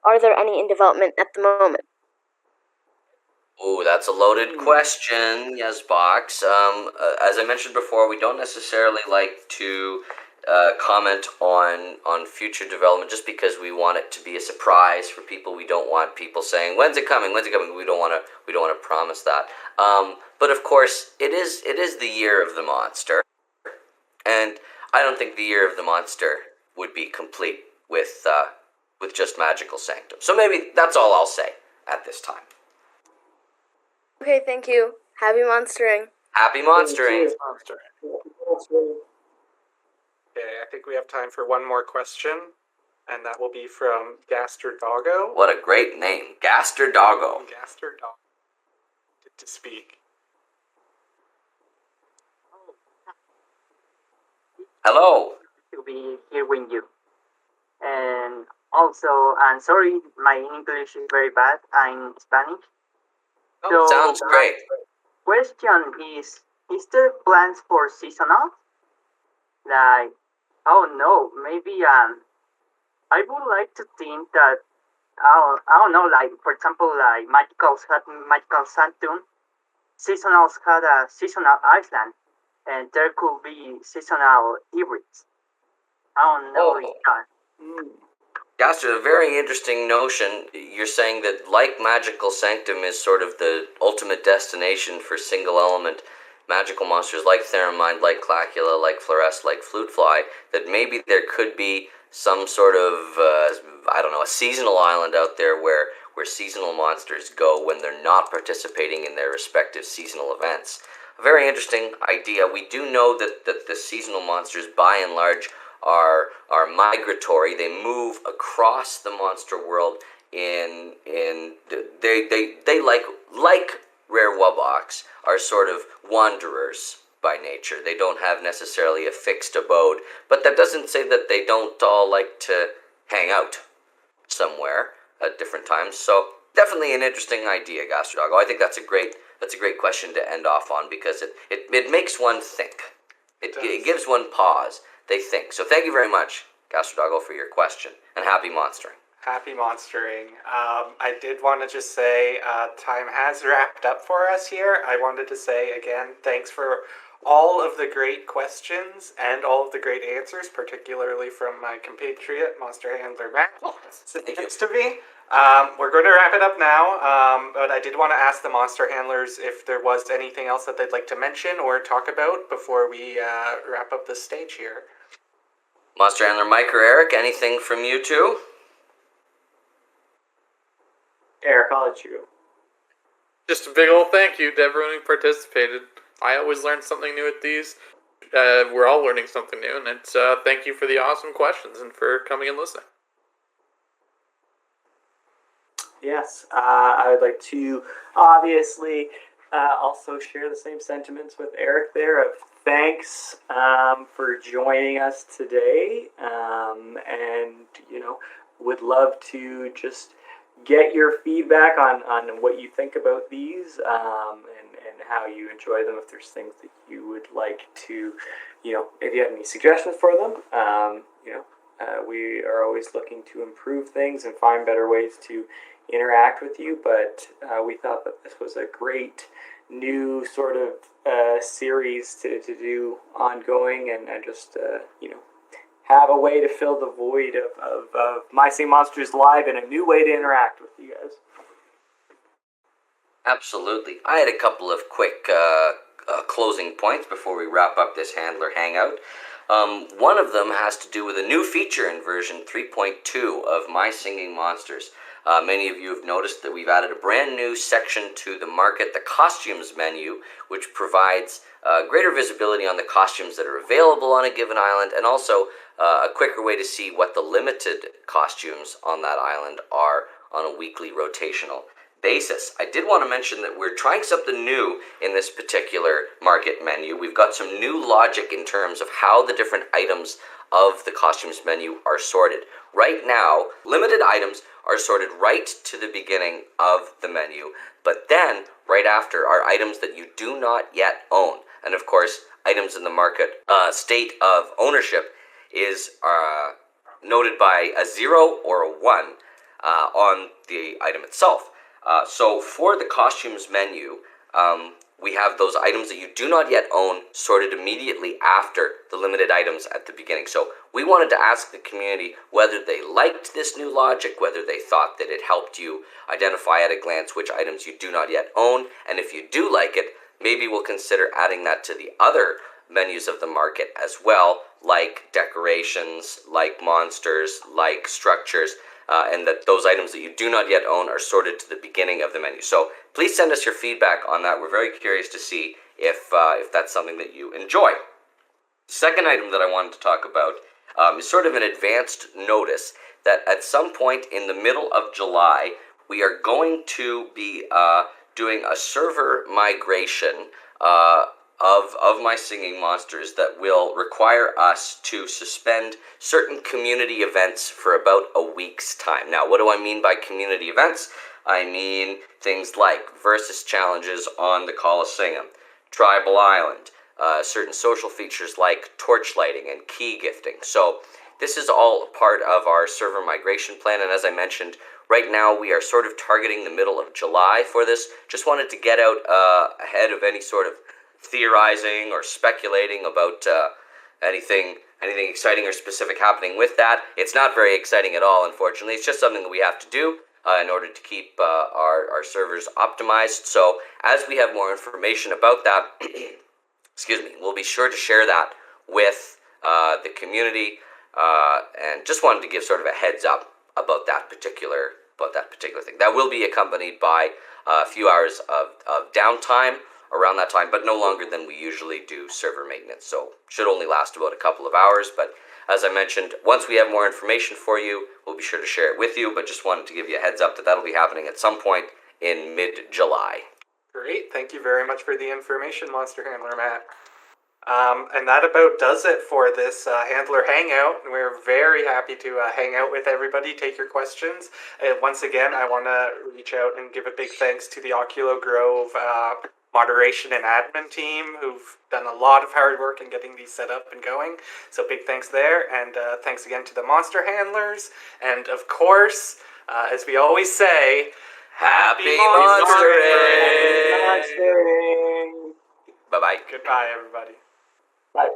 Are there any in development at the moment? Ooh, that's a loaded question, yes, Box. As I mentioned before, we don't necessarily like to comment on future development just because we want it to be a surprise for people. We don't want people saying, "When's it coming? When's it coming?" We don't want to promise that. But of course, it is the year of the monster, and I don't think the year of the monster would be complete with just Magical Sanctum. So maybe that's all I'll say at this time. Okay, thank you. Happy monstering. Happy monstering. Okay, I think we have time for one more question, and that will be from Gaster Doggo. What a great name, Gaster Doggo. Gaster Doggo. To speak. Hello. To be hearing you. And also, I'm sorry, my English is very bad. I'm Spanish. Oh, sounds great. Question is there plans for seasonal? I maybe I would like to think that I don't know, for example, Magical Sanctum, seasonals had a seasonal island, and there could be seasonal hybrids. I don't know if that. Gaster, a very interesting notion. You're saying that like Magical Sanctum is sort of the ultimate destination for single element magical monsters like Theramine, like Clacula, like Fluoresce, like Flutefly, that maybe there could be some sort of, a seasonal island out there where seasonal monsters go when they're not participating in their respective seasonal events. A very interesting idea. We do know that the seasonal monsters, by and large, are migratory. They move across the monster world they like Rare Wubbox are sort of wanderers by nature. They don't have necessarily a fixed abode, but that doesn't say that they don't all like to hang out somewhere at different times. So definitely an interesting idea, Gastrodoggo. I think that's a great question to end off on because it makes one think. It gives one pause. They think. So thank you very much, Gastrodoggo, for your question, and happy monstering. Happy monstering. I did want to just say time has wrapped up for us here. I wanted to say again, thanks for all of the great questions and all of the great answers, particularly from my compatriot, Monster Handler Mech, sitting next to me. We're going to wrap it up now, but I did want to ask the monster handlers if there was anything else that they'd like to mention or talk about before we wrap up the stage here. Monster handler Mike or Eric, anything from you two? Eric, I'll let you go. Just a big old thank you to everyone who participated. I always learn something new at these. We're all learning something new, and it's thank you for the awesome questions and for coming and listening. Yes, I would like to obviously also share the same sentiments with Eric there of thanks for joining us today, and would love to just get your feedback on what you think about these and how you enjoy them. If there's things that you would like to, if you have any suggestions for them, we are always looking to improve things and find better ways to interact with you, but we thought that this was a great new sort of series to do ongoing and just have a way to fill the void of My Singing Monsters Live and a new way to interact with you guys. Absolutely. I had a couple of quick closing points before we wrap up this Handler Hangout. One of them has to do with a new feature in version 3.2 of My Singing Monsters. Many of you have noticed that we've added a brand new section to the market, the costumes menu, which provides greater visibility on the costumes that are available on a given island, and also a quicker way to see what the limited costumes on that island are on a weekly rotational basis. I did want to mention that we're trying something new in this particular market menu. We've got some new logic in terms of how the different items of the costumes menu are sorted. Right now, limited items are sorted right to the beginning of the menu, but then right after are items that you do not yet own. And of course, items in the market state of ownership is noted by a 0 or a 1 on the item itself. So for the costumes menu, we have those items that you do not yet own sorted immediately after the limited items at the beginning. So we wanted to ask the community whether they liked this new logic, whether they thought that it helped you identify at a glance which items you do not yet own, and if you do like it, maybe we'll consider adding that to the other menus of the market as well, like decorations, like monsters, like structures, and that those items that you do not yet own are sorted to the beginning of the menu. So please send us your feedback on that. We're very curious to see if that's something that you enjoy. Second item that I wanted to talk about is sort of an advanced notice that at some point in the middle of July, we are going to be doing a server migration of My Singing Monsters that will require us to suspend certain community events for about a week's time. Now, what do I mean by community events? I mean things like versus challenges on the Colosseum, Tribal Island, certain social features like torch lighting and key gifting. So this is all part of our server migration plan, and as I mentioned, right now we are sort of targeting the middle of July for this. Just wanted to get out ahead of any sort of theorizing or speculating about anything exciting or specific happening with that. It's not very exciting at all, unfortunately. It's just something that we have to do in order to keep our servers optimized. So as we have more information about that, excuse me, we'll be sure to share that with the community, and just wanted to give sort of a heads up about that particular thing. That will be accompanied by a few hours of downtime around that time, but no longer than we usually do server maintenance. So should only last about a couple of hours, but as I mentioned, once we have more information for you, we'll be sure to share it with you, but just wanted to give you a heads up that that'll be happening at some point in mid-July. Great, thank you very much for the information, Monster Handler Matt. And that about does it for this Handler Hangout. We're very happy to hang out with everybody, take your questions. Once again, I want to reach out and give a big thanks to the Oculo Grove moderation and admin team who've done a lot of hard work in getting these set up and going. So big thanks there, and thanks again to the Monster Handlers. And of course, as we always say, Happy Monstering! Bye-bye. Goodbye, everybody. Bye.